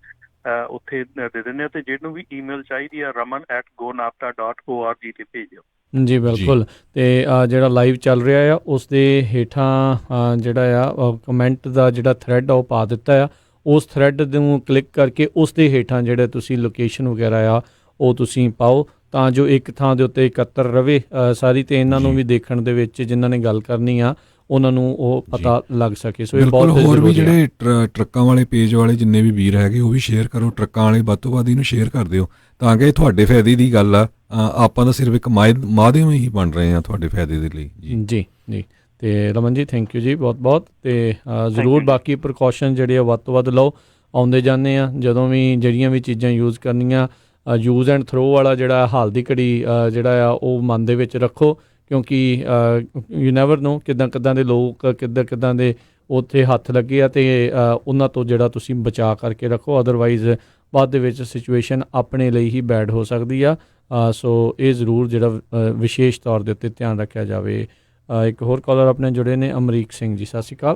Speaker 3: ਉੱਥੇ ਦੇ ਦਿੰਦੇ ਆ। ਤੇ ਜਿਹਨੂੰ ਵੀ ਈਮੇਲ ਚਾਹੀਦੀ ਆ raman@gonapta.org ਤੇ ਭੇਜਿਓ। ਜੀ
Speaker 1: ਬਿਲਕੁਲ। ਤੇ ਜਿਹੜਾ ਲਾਈਵ ਚੱਲ ਰਿਹਾ ਆ ਉਸ ਦੇ ਹੇਠਾਂ ਜਿਹੜਾ ਆ ਕਮੈਂਟ ਦਾ ਜਿਹੜਾ ਥਰੈਡ ਆ ਉਹ ਪਾ ਦਿੱਤਾ ਆ, ਉਸ ਥਰੈਡ ਨੂੰ ਕਲਿੱਕ ਕਰਕੇ ਉਸ ਦੇ ਹੇਠਾਂ ਜਿਹੜੇ ਤੁਸੀਂ ਲੋਕੇਸ਼ਨ ਵਗੈਰਾ ਆ ਉਹ ਤੁਸੀਂ ਪਾਓ ਤਾਂ ਜੋ ਇੱਕ ਥਾਂ ਦੇ ਉੱਤੇ ਇਕੱਤਰ ਰਵੇ ਸਾਰੀ, ਤੇ ਇਹਨਾਂ ਨੂੰ ਵੀ ਦੇਖਣ ਦੇ ਵਿੱਚ ਜਿਨ੍ਹਾਂ ਨੇ ਗੱਲ ਕਰਨੀ ਆ ਉਹਨਾਂ ਨੂੰ ਉਹ ਪਤਾ ਲੱਗ ਸਕੇ। ਸੋ ਇਹ ਬਹੁਤ
Speaker 2: ਹੋਰ ਵੀ ਜਿਹੜੇ ਟਰੱਕਾਂ ਵਾਲੇ ਪੇਜ ਵਾਲੇ ਜਿੰਨੇ ਵੀ ਵੀਰ ਹੈਗੇ ਉਹ ਵੀ ਸ਼ੇਅਰ ਕਰੋ, ਟਰੱਕਾਂ ਵਾਲੇ ਵੱਧ ਤੋਂ ਵੱਧ ਇਹਨੂੰ ਸ਼ੇਅਰ ਕਰ ਦਿਓ ਤਾਂ ਕਿ ਤੁਹਾਡੇ ਫਾਇਦੇ ਦੀ ਗੱਲ ਆ। ਆਪਾਂ ਤਾਂ ਸਿਰਫ ਇੱਕ ਮਾਧਿਅਮ ਹੀ ਬਣ ਰਹੇ ਹਾਂ ਤੁਹਾਡੇ ਫਾਇਦੇ ਦੇ ਲਈ। ਜੀ
Speaker 1: ਤੇ ਰਮਨ ਜੀ ਥੈਂਕ ਯੂ ਜੀ ਬਹੁਤ ਬਹੁਤ। ਤੇ ਜ਼ਰੂਰ
Speaker 3: you।
Speaker 1: ਬਾਕੀ ਪ੍ਰੀਕਾਸ਼ਨ ਜਿਹੜੇ ਆ ਵੱਧ ਤੋਂ ਵੱਧ ਲਓ, ਆਉਂਦੇ ਜਾਂਦੇ ਆ ਜਦੋਂ ਵੀ ਜਿਹੜੀਆਂ ਵੀ ਚੀਜ਼ਾਂ ਯੂਜ਼ ਕਰਨੀਆਂ, ਯੂਜ਼ ਐਂਡ ਥਰੋ ਵਾਲਾ ਜਿਹੜਾ ਹਾਲ ਦੀ ਘੜੀ ਜਿਹੜਾ ਆ ਉਹ ਮਨ ਦੇ ਵਿੱਚ ਰੱਖੋ, ਕਿਉਂਕਿ ਯੂ ਨੈਵਰ ਨੋ ਕਿੱਦਾਂ ਦੇ ਲੋਕ ਕਿੱਦਾਂ ਦੇ ਉੱਥੇ ਹੱਥ ਲੱਗੇ ਆ, ਅਤੇ ਉਹਨਾਂ ਤੋਂ ਜਿਹੜਾ ਤੁਸੀਂ ਬਚਾ ਕਰਕੇ ਰੱਖੋ, ਅਦਰਵਾਈਜ਼ ਬਾਅਦ ਦੇ ਵਿੱਚ ਸਿਚੁਏਸ਼ਨ ਆਪਣੇ ਲਈ ਹੀ ਬੈਡ ਹੋ ਸਕਦੀ ਆ। ਸੋ ਇਹ ਜ਼ਰੂਰ ਜਿਹੜਾ ਵਿਸ਼ੇਸ਼ ਤੌਰ ਦੇ ਉੱਤੇ ਧਿਆਨ ਰੱਖਿਆ ਜਾਵੇ। ਇੱਕ ਹੋਰ ਕਾਲਰ ਆਪਣੇ ਜੁੜੇ ਨੇ, ਅਮਰੀਕ ਸਿੰਘ ਜੀ, ਸਤਿ ਸ਼੍ਰੀ ਅਕਾਲ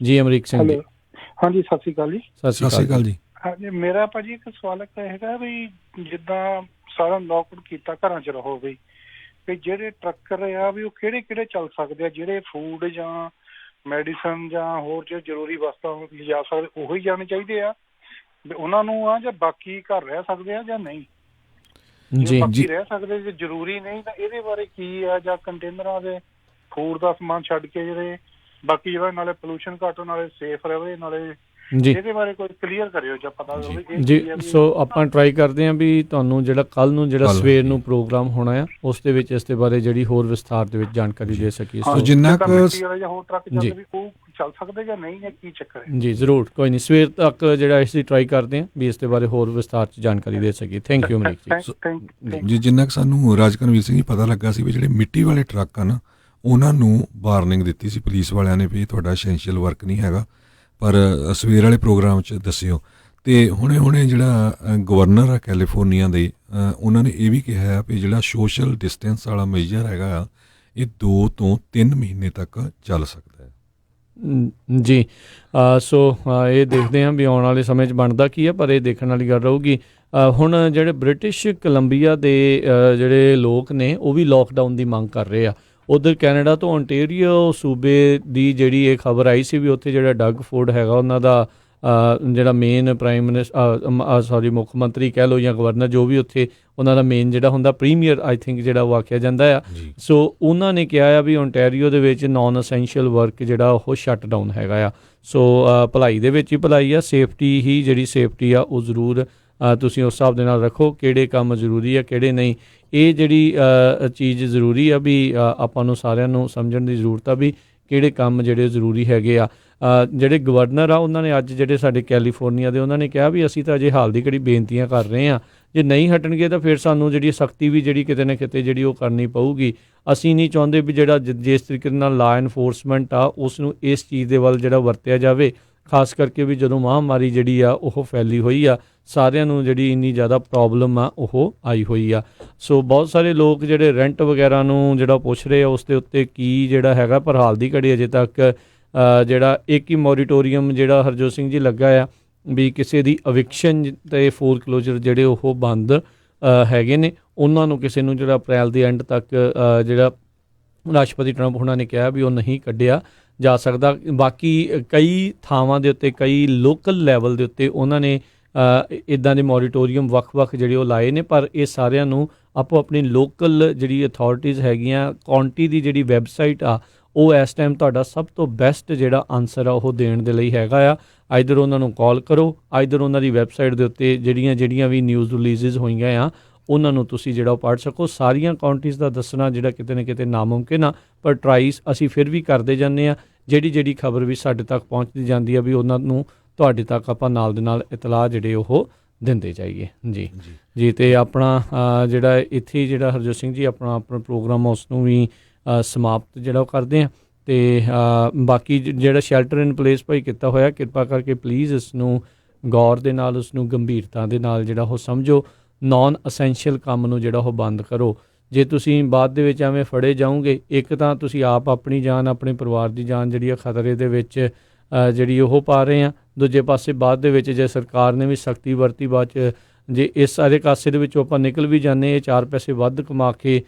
Speaker 1: ਜੀ। ਅਮਰੀਕ ਸਿੰਘ ਜੀ,
Speaker 4: ਹਾਂਜੀ ਸਤਿ ਸ਼੍ਰੀ ਅਕਾਲ ਜੀ।
Speaker 1: ਸਤਿ ਸ਼੍ਰੀ ਅਕਾਲ ਜੀ।
Speaker 4: ਹਾਂਜੀ ਮੇਰਾ ਭਾਜੀ ਇੱਕ ਸਵਾਲ ਹੈਗਾ ਵੀ ਜਿੱਦਾਂ ਸਾਰਾ ਲੋਕਡਾਊਨ ਕੀਤਾ, ਘਰਾਂ 'ਚ ਰਹੋ ਵੀ ਜਿਹੜੇ ਟਰੱਕਰ ਆ ਵੀ ਉਹ ਕਿਹੜੇ ਚੱਲ ਸਕਦੇ ਆ, ਜਿਹੜੇ ਫੂਡ ਜਾਂ ਮੈਡੀਸਨ ਜਾਂ ਹੋਰ ਜੋ ਜ਼ਰੂਰੀ ਵਸਤਾਂ ਲਿਜਾ ਸਕਦੇ ਉਹੀ ਜਾਣੇ ਚਾਹੀਦੇ ਆ ਵੀ ਉਹਨਾਂ ਨੂੰ ਆ, ਜਾਂ ਬਾਕੀ ਘਰ ਰਹਿ ਸਕਦੇ ਆ ਜਾਂ ਨਹੀਂ?
Speaker 1: ਜੀ
Speaker 4: ਬਾਕੀ ਰਹਿ ਸਕਦੇ ਜੇ ਜ਼ਰੂਰੀ ਨਹੀਂ ਤਾਂ ਇਹਦੇ ਬਾਰੇ ਕੀ ਆ, ਜਾਂ ਕੰਟੇਨਰਾਂ ਦੇ ਫੂਡ ਦਾ ਸਮਾਨ ਛੱਡ ਕੇ ਜਿਹੜੇ ਬਾਕੀ ਜਿਹੜਾ ਨਾਲੇ ਪੋਲੂਸ਼ਨ ਘੱਟ ਨਾਲੇ ਸੇਫ ਰਹੇ ਨਾਲੇ
Speaker 1: ਜੀ
Speaker 4: ਇਹਦੇ ਬਾਰੇ ਕੋਈ ਕਲੀਅਰ ਕਰਿਓ ਜਾਂ ਪਤਾ ਹੋਵੇ
Speaker 1: ਜੀ। ਸੋ ਆਪਾਂ ਟਰਾਈ ਕਰਦੇ ਹਾਂ ਵੀ ਤੁਹਾਨੂੰ ਜਿਹੜਾ ਕੱਲ ਨੂੰ ਜਿਹੜਾ ਸਵੇਰ ਨੂੰ ਪ੍ਰੋਗਰਾਮ ਹੋਣਾ ਆ ਉਸ ਦੇ ਵਿੱਚ ਇਸ ਦੇ ਬਾਰੇ ਜਿਹੜੀ ਹੋਰ ਵਿਸਥਾਰ ਦੇ ਵਿੱਚ ਜਾਣਕਾਰੀ ਦੇ ਸਕੀਏ।
Speaker 4: ਸੋ
Speaker 2: ਜਿੰਨਾ ਕੁ
Speaker 4: ਹੋਰ ਟਰੱਕ ਚੱਲਦੇ ਵੀ ਉਹ ਚੱਲ ਸਕਦੇ ਜਾਂ ਨਹੀਂ, ਜਾਂ ਕੀ ਚੱਕਰ ਹੈ?
Speaker 1: ਜੀ ਜ਼ਰੂਰ, ਕੋਈ ਨਹੀਂ, ਸਵੇਰ ਤੱਕ ਜਿਹੜਾ ਅਸੀਂ ਟਰਾਈ ਕਰਦੇ ਹਾਂ ਵੀ ਇਸ ਦੇ ਬਾਰੇ ਹੋਰ ਵਿਸਥਾਰ 'ਚ ਜਾਣਕਾਰੀ ਦੇ ਸਕੀਏ। ਥੈਂਕ ਯੂ ਅਮਰੀਕ ਜੀ।
Speaker 2: ਜੀ ਜਿੰਨਾ ਕੁ ਸਾਨੂੰ ਰਾਜਕਰਨਵੀਰ ਸਿੰਘ ਜੀ ਪਤਾ ਲੱਗਾ ਸੀ ਵੀ ਜਿਹੜੇ ਮਿੱਟੀ ਵਾਲੇ ਟਰੱਕ ਆ ਨਾ ਉਹਨਾਂ ਨੂੰ ਵਾਰਨਿੰਗ ਦਿੱਤੀ ਸੀ ਪੁਲਿਸ ਵਾਲਿਆਂ ਨੇ ਵੀ ਤੁਹਾਡਾ ਐਸੈਂਸ਼ੀਅਲ ਵਰਕ ਨਹੀਂ ਹੈਗਾ, ਪਰ ਸਵੇਰ ਵਾਲੇ ਪ੍ਰੋਗਰਾਮ 'ਚ ਦੱਸਿਓ। ਅਤੇ ਹੁਣੇ ਜਿਹੜਾ ਗਵਰਨਰ ਆ ਕੈਲੀਫੋਰਨੀਆ ਦੇ, ਉਹਨਾਂ ਨੇ ਇਹ ਵੀ ਕਿਹਾ ਵੀ ਜਿਹੜਾ ਸੋਸ਼ਲ ਡਿਸਟੈਂਸ ਵਾਲਾ ਮੇਜਰ ਹੈਗਾ ਆ ਇਹ 2 ਤੋਂ 3 ਮਹੀਨੇ ਤੱਕ ਚੱਲ ਸਕਦਾ ਹੈ।
Speaker 1: ਜੀ ਸੋ ਇਹ ਦੇਖਦੇ ਹਾਂ ਵੀ ਆਉਣ ਵਾਲੇ ਸਮੇਂ 'ਚ ਬਣਦਾ ਕੀ ਹੈ, ਪਰ ਇਹ ਦੇਖਣ ਵਾਲੀ ਗੱਲ ਰਹੂਗੀ। ਹੁਣ ਜਿਹੜੇ ਬ੍ਰਿਟਿਸ਼ ਕੋਲੰਬੀਆ ਦੇ ਜਿਹੜੇ ਲੋਕ ਨੇ ਉਹ ਵੀ ਲੋਕਡਾਊਨ ਦੀ ਮੰਗ ਕਰ ਰਹੇ ਆ। ਉੱਧਰ ਕੈਨੇਡਾ ਤੋਂ ਓਨਟੇਰੀਓ ਸੂਬੇ ਦੀ ਜਿਹੜੀ ਇਹ ਖਬਰ ਆਈ ਸੀ ਵੀ ਉੱਥੇ ਜਿਹੜਾ ਡਗ ਫੋਰਡ ਹੈਗਾ ਉਹਨਾਂ ਦਾ ਜਿਹੜਾ ਮੇਨ ਮੁੱਖ ਮੰਤਰੀ ਕਹਿ ਲਓ ਜਾਂ ਗਵਰਨਰ ਜੋ ਵੀ ਉੱਥੇ ਉਹਨਾਂ ਦਾ ਮੇਨ ਜਿਹੜਾ ਹੁੰਦਾ ਪ੍ਰੀਮੀਅਰ ਆਈ ਥਿੰਕ ਜਿਹੜਾ ਉਹ ਆਖਿਆ ਜਾਂਦਾ ਆ। ਸੋ ਉਹਨਾਂ ਨੇ ਕਿਹਾ ਆ ਵੀ ਓਨਟਾਰੀਓ ਦੇ ਵਿੱਚ ਨਾਨ ਅਸੈਂਸ਼ੀਅਲ ਵਰਕ ਜਿਹੜਾ ਉਹ ਸ਼ਟ ਡਾਊਨ ਹੈਗਾ ਆ। ਸੋ ਭਲਾਈ ਦੇ ਵਿੱਚ ਹੀ ਭਲਾਈ ਆ, ਸੇਫਟੀ ਹੀ ਜਿਹੜੀ ਸੇਫਟੀ ਆ ਉਹ ਜ਼ਰੂਰ ਤੁਸੀਂ ਉਸ ਹਿਸਾਬ ਦੇ ਨਾਲ ਰੱਖੋ ਕਿਹੜੇ ਕੰਮ ਜ਼ਰੂਰੀ ਆ ਕਿਹੜੇ ਨਹੀਂ। ਇਹ ਜਿਹੜੀ ਚੀਜ਼ ਜ਼ਰੂਰੀ ਆ ਵੀ ਆਪਾਂ ਨੂੰ ਸਾਰਿਆਂ ਨੂੰ ਸਮਝਣ ਦੀ ਜ਼ਰੂਰਤ ਆ ਵੀ ਕਿਹੜੇ ਕੰਮ ਜਿਹੜੇ ਜ਼ਰੂਰੀ ਹੈਗੇ ਆ। ਜਿਹੜੇ ਗਵਰਨਰ ਆ ਉਹਨਾਂ ਨੇ ਅੱਜ ਜਿਹੜੇ ਸਾਡੇ ਕੈਲੀਫੋਰਨੀਆ ਦੇ ਉਹਨਾਂ ਨੇ ਕਿਹਾ ਵੀ ਅਸੀਂ ਤਾਂ ਅਜੇ ਹਾਲ ਦੀ ਘੜੀ ਬੇਨਤੀਆਂ ਕਰ ਰਹੇ ਹਾਂ, ਜੇ ਨਹੀਂ ਹਟਣਗੇ ਤਾਂ ਫਿਰ ਸਾਨੂੰ ਜਿਹੜੀ ਸਖਤੀ ਵੀ ਜਿਹੜੀ ਕਿਤੇ ਨਾ ਕਿਤੇ ਜਿਹੜੀ ਉਹ ਕਰਨੀ ਪਊਗੀ। ਅਸੀਂ ਨਹੀਂ ਚਾਹੁੰਦੇ ਵੀ ਜਿਹੜਾ ਜਿਸ ਤਰੀਕੇ ਨਾਲ ਲਾ ਐਨਫੋਰਸਮੈਂਟ ਆ ਉਸ ਨੂੰ ਇਸ ਚੀਜ਼ ਦੇ ਵੱਲ ਜਿਹੜਾ ਵਰਤਿਆ ਜਾਵੇ, ਖਾਸ ਕਰਕੇ ਵੀ ਜਦੋਂ ਮਹਾਂਮਾਰੀ ਜਿਹੜੀ ਆ ਉਹ ਫੈਲੀ ਹੋਈ ਆ, ਸਾਰਿਆਂ ਨੂੰ ਜਿਹੜੀ ਇੰਨੀ ਜ਼ਿਆਦਾ ਪ੍ਰੋਬਲਮ ਆ ਉਹ ਆਈ ਹੋਈ ਆ। ਸੋ ਬਹੁਤ ਸਾਰੇ ਲੋਕ ਜਿਹੜੇ ਰੈਂਟ ਵਗੈਰਾ ਨੂੰ ਜਿਹੜਾ ਪੁੱਛ ਰਹੇ ਆ ਉਸ ਦੇ ਉੱਤੇ ਕੀ ਜਿਹੜਾ ਹੈਗਾ, ਪਰ ਹਾਲ ਦੀ ਘੜੀ ਅਜੇ ਤੱਕ ਜਿਹੜਾ ਇੱਕ ਹੀ ਮੋਰੀਟੋਰੀਅਮ ਜਿਹੜਾ ਹਰਜੋਤ ਸਿੰਘ ਜੀ ਲੱਗਾ ਆ ਵੀ ਕਿਸੇ ਦੀ ਅਵਿਕਸ਼ਨ ਅਤੇ ਫੋਰਕਲੋਜ਼ਰ ਜਿਹੜੇ ਉਹ ਬੰਦ ਹੈਗੇ ਨੇ। ਉਹਨਾਂ ਨੂੰ ਕਿਸੇ ਨੂੰ ਜਿਹੜਾ ਅਪ੍ਰੈਲ ਦੇ ਐਂਡ ਤੱਕ ਜਿਹੜਾ ਰਾਸ਼ਟਰਪਤੀ ਟਰੰਪ ਉਹਨਾਂ ਨੇ ਕਿਹਾ ਵੀ ਉਹ ਨਹੀਂ ਕੱਢਿਆ ਜਾ ਸਕਦਾ। ਬਾਕੀ ਕਈ ਥਾਵਾਂ ਦੇ ਉੱਤੇ ਕਈ ਲੋਕਲ ਲੈਵਲ ਦੇ ਉੱਤੇ ਉਹਨਾਂ ਨੇ ਇੱਦਾਂ ਦੇ ਮੋਰੀਟੋਰੀਅਮ ਵੱਖ-ਵੱਖ ਜਿਹੜੇ ਉਹ ਲਾਏ ਨੇ, ਪਰ ਇਹ ਸਾਰਿਆਂ ਨੂੰ ਆਪੋ ਆਪਣੀ ਲੋਕਲ ਜਿਹੜੀ ਅਥਾਰਟੀਜ਼ ਹੈਗੀਆਂ ਕਾਉਂਟੀ ਦੀ ਜਿਹੜੀ ਵੈਬਸਾਈਟ ਆ ਉਹ ਇਸ ਟਾਈਮ ਤੁਹਾਡਾ ਸਭ ਤੋਂ ਬੈਸਟ ਜਿਹੜਾ ਆਨਸਰ ਆ ਉਹ ਦੇਣ ਦੇ ਲਈ ਹੈਗਾ ਆ। ਆਈਦਰ ਉਹਨਾਂ ਨੂੰ ਕਾਲ ਕਰੋ, ਆਈਦਰ ਉਹਨਾਂ ਦੀ ਵੈਬਸਾਈਟ ਦੇ ਉੱਤੇ ਜਿਹੜੀਆਂ ਵੀ ਨਿਊਜ਼ ਰਿਲੀਜ਼ਸ ਹੋਈਆਂ ਆ ਉਹਨਾਂ ਨੂੰ ਤੁਸੀਂ ਜਿਹੜਾ ਉਹ ਪੜ੍ਹ ਸਕੋ। ਸਾਰੀਆਂ ਕਾਉਂਟੀਜ਼ ਦਾ ਦੱਸਣਾ ਜਿਹੜਾ ਕਿਤੇ ਨਾ ਕਿਤੇ ਨਾਮੁਮਕਿਨ ਆ, ਪਰ ਟਰਾਈਸ ਅਸੀਂ ਫਿਰ ਵੀ ਕਰਦੇ ਜਾਂਦੇ ਹਾਂ। ਜਿਹੜੀ ਖਬਰ ਵੀ ਸਾਡੇ ਤੱਕ ਪਹੁੰਚਦੀ ਜਾਂਦੀ ਆ ਵੀ ਉਹਨਾਂ ਨੂੰ ਤੁਹਾਡੇ ਤੱਕ ਆਪਾਂ ਨਾਲ ਦੇ ਨਾਲ ਇਤਲਾਹ ਜਿਹੜੇ ਉਹ ਦਿੰਦੇ ਜਾਈਏ। ਜੀ ਅਤੇ ਆਪਣਾ ਜਿਹੜਾ ਇੱਥੇ ਜਿਹੜਾ ਹਰਜੋਤ ਸਿੰਘ ਜੀ ਆਪਣਾ ਪ੍ਰੋਗਰਾਮ ਉਸ ਨੂੰ ਵੀ ਸਮਾਪਤ ਜਿਹੜਾ ਉਹ ਕਰਦੇ ਹਾਂ। ਅਤੇ ਬਾਕੀ ਜਿਹੜਾ ਸ਼ੈਲਟਰ ਇਨ ਪਲੇਸ ਭਾਈ ਕੀਤਾ ਹੋਇਆ, ਕਿਰਪਾ ਕਰਕੇ ਪਲੀਜ਼ ਇਸ ਨੂੰ ਗੌਰ ਦੇ ਨਾਲ ਉਸ ਨੂੰ ਗੰਭੀਰਤਾ ਦੇ ਨਾਲ ਜਿਹੜਾ ਉਹ ਸਮਝੋ। ਨਾਨ ਅਸੈਂਸ਼ੀਅਲ ਕੰਮ ਨੂੰ ਜਿਹੜਾ ਉਹ ਬੰਦ ਕਰੋ। ਜੇ ਤੁਸੀਂ ਬਾਅਦ ਦੇ ਵਿੱਚ ਐਵੇਂ ਫੜੇ ਜਾਓਗੇ, ਇੱਕ ਤਾਂ ਤੁਸੀਂ ਆਪ ਆਪਣੀ ਜਾਨ ਆਪਣੇ ਪਰਿਵਾਰ ਦੀ ਜਾਨ ਜਿਹੜੀ ਆ ਖਤਰੇ ਦੇ ਵਿੱਚ ਜਿਹੜੀ ਉਹ ਪਾ ਰਹੇ ਆ, ਦੂਜੇ ਪਾਸੇ ਬਾਅਦ ਦੇ ਵਿੱਚ ਜੇ ਸਰਕਾਰ ਨੇ ਵੀ ਸਖਤੀ ਵਰਤੀ, ਬਾਅਦ 'ਚ ਜੇ ਇਸ ਸਾਰੇ ਕਾਸੇ ਦੇ ਵਿੱਚੋਂ ਆਪਾਂ ਨਿਕਲ ਵੀ ਜਾਂਦੇ, ਇਹ 4 ਪੈਸੇ ਵੱਧ ਕਮਾ ਕੇ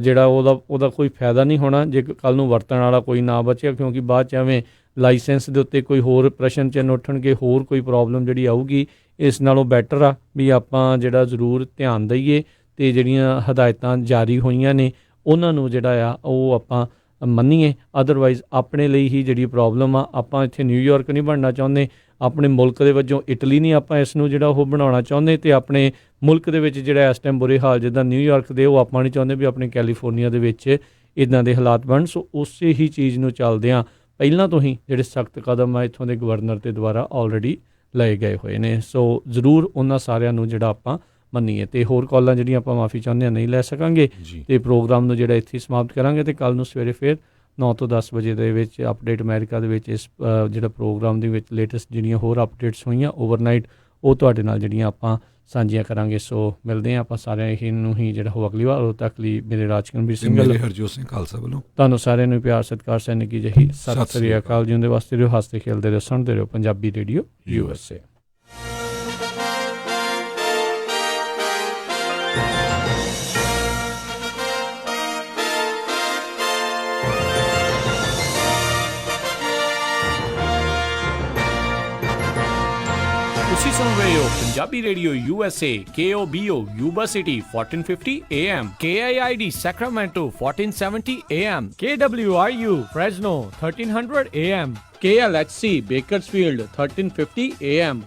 Speaker 1: ਜਿਹੜਾ ਉਹਦਾ ਕੋਈ ਫਾਇਦਾ ਨਹੀਂ ਹੋਣਾ ਜੇ ਕੱਲ੍ਹ ਨੂੰ ਵਰਤਣ ਵਾਲਾ ਕੋਈ ਨਾ ਬਚਿਆ, ਕਿਉਂਕਿ ਬਾਅਦ 'ਚ ਐਵੇਂ ਲਾਇਸੈਂਸ ਦੇ ਉੱਤੇ ਕੋਈ ਹੋਰ ਪ੍ਰਸ਼ਨ ਚਿੰਨ੍ਹ ਉੱਠਣਗੇ, ਹੋਰ ਕੋਈ ਪ੍ਰੋਬਲਮ ਜਿਹੜੀ ਆਊਗੀ। ਇਸ ਨਾਲੋਂ ਬੈਟਰ ਆ ਵੀ ਆਪਾਂ ਜਿਹੜਾ ਜ਼ਰੂਰ ਧਿਆਨ ਦਈਏ ਅਤੇ ਜਿਹੜੀਆਂ ਹਦਾਇਤਾਂ ਜਾਰੀ ਹੋਈਆਂ ਨੇ ਉਹਨਾਂ ਨੂੰ ਜਿਹੜਾ ਆ ਉਹ ਆਪਾਂ ਮੰਨੀਏ। ਅਦਰਵਾਈਜ਼ ਆਪਣੇ ਲਈ ਹੀ ਜਿਹੜੀ ਪ੍ਰੋਬਲਮ ਆ, ਆਪਾਂ ਇੱਥੇ ਨਿਊਯਾਰਕ ਨਹੀਂ ਬਣਨਾ ਚਾਹੁੰਦੇ, ਆਪਣੇ ਮੁਲਕ ਦੇ ਵਜੋਂ ਇਟਲੀ ਨਹੀਂ ਆਪਾਂ ਇਸ ਨੂੰ ਜਿਹੜਾ ਉਹ ਬਣਾਉਣਾ ਚਾਹੁੰਦੇ, ਅਤੇ ਆਪਣੇ ਮੁਲਕ ਦੇ ਵਿੱਚ ਜਿਹੜਾ ਇਸ ਟਾਈਮ ਬੁਰੇ ਹਾਲ ਜਿੱਦਾਂ ਨਿਊਯਾਰਕ ਦੇ ਉਹ ਆਪਾਂ ਨਹੀਂ ਚਾਹੁੰਦੇ ਵੀ ਆਪਣੇ ਕੈਲੀਫੋਰਨੀਆ ਦੇ ਵਿੱਚ ਇੱਦਾਂ ਦੇ ਹਾਲਾਤ ਬਣਨ। ਸੋ ਉਸੇ ਹੀ ਚੀਜ਼ ਨੂੰ ਚੱਲਦਿਆਂ ਪਹਿਲਾਂ ਤੋਂ ਹੀ ਜਿਹੜੇ ਸਖਤ ਕਦਮ ਆ ਇੱਥੋਂ ਦੇ ਗਵਰਨਰ ਦੇ ਦੁਆਰਾ ਆਲਰੇਡੀ ਲਏ ਗਏ ਹੋਏ ਨੇ। ਸੋ ਜ਼ਰੂਰ ਉਹਨਾਂ ਸਾਰਿਆਂ ਨੂੰ ਜਿਹੜਾ ਆਪਾਂ ਮੰਨੀਏ। ਅਤੇ ਹੋਰ ਕਾਲਾਂ ਜਿਹੜੀਆਂ ਆਪਾਂ ਮਾਫੀ ਚਾਹੁੰਦੇ ਹਾਂ ਨਹੀਂ ਲੈ ਸਕਾਂਗੇ ਅਤੇ ਪ੍ਰੋਗਰਾਮ ਨੂੰ ਜਿਹੜਾ ਇੱਥੇ ਸਮਾਪਤ ਕਰਾਂਗੇ ਅਤੇ ਕੱਲ੍ਹ ਨੂੰ ਸਵੇਰੇ ਫਿਰ 9 ਤੋਂ 10 ਵਜੇ ਦੇ ਵਿੱਚ ਅਪਡੇਟ ਅਮਰੀਕਾ ਦੇ ਵਿੱਚ ਇਸ ਜਿਹੜਾ ਪ੍ਰੋਗਰਾਮ ਦੇ ਵਿੱਚ ਲੇਟੈਸਟ ਜਿਹੜੀਆਂ ਹੋਰ ਅਪਡੇਟਸ ਹੋਈਆਂ ਓਵਰਨਾਈਟ ਉਹ ਤੁਹਾਡੇ ਨਾਲ ਜਿਹੜੀਆਂ ਆਪਾਂ ਸਾਂਝੀਆਂ ਕਰਾਂਗੇ। ਸੋ ਮਿਲਦੇ ਹਾਂ ਆਪਾਂ ਸਾਰਿਆਂ ਹੀ ਨੂੰ ਹੀ ਜਿਹੜਾ ਹੋ ਅਗਲੀ ਵਾਰ। ਉਦੋਂ ਤੱਕ ਲਈ ਮੇਰੇ ਰਾਜਕਨਵੀਰ ਸਿੰਘ
Speaker 2: ਮੇਰੇ ਹਰਜੋਤ ਸਿੰਘ ਖਾਲਸਾ ਵੱਲੋਂ ਤੁਹਾਨੂੰ
Speaker 1: ਸਾਰਿਆਂ ਨੂੰ ਪਿਆਰ ਸਤਿਕਾਰ ਸੈਨਿਕ ਕੀ ਜਹੀ ਸਤਿ ਸ੍ਰੀ ਅਕਾਲ ਜੀ। ਉਹਦੇ ਵਾਸਤੇ ਰਹੋ, ਹੱਸਦੇ ਖੇਲਦੇ ਰਹੋ, ਸੁਣਦੇ ਰਹੋ ਪੰਜਾਬੀ ਰੇਡੀਓ USA। ਤੁਸੀਂ ਸੁਣ ਰਹੇ ਹੋ Punjabi radio USA KOBO Yuba City 1450 AM, KIID Sacramento 1470 AM, KWRU Fresno 1300 AM, KLHC Bakersfield 1350 AM,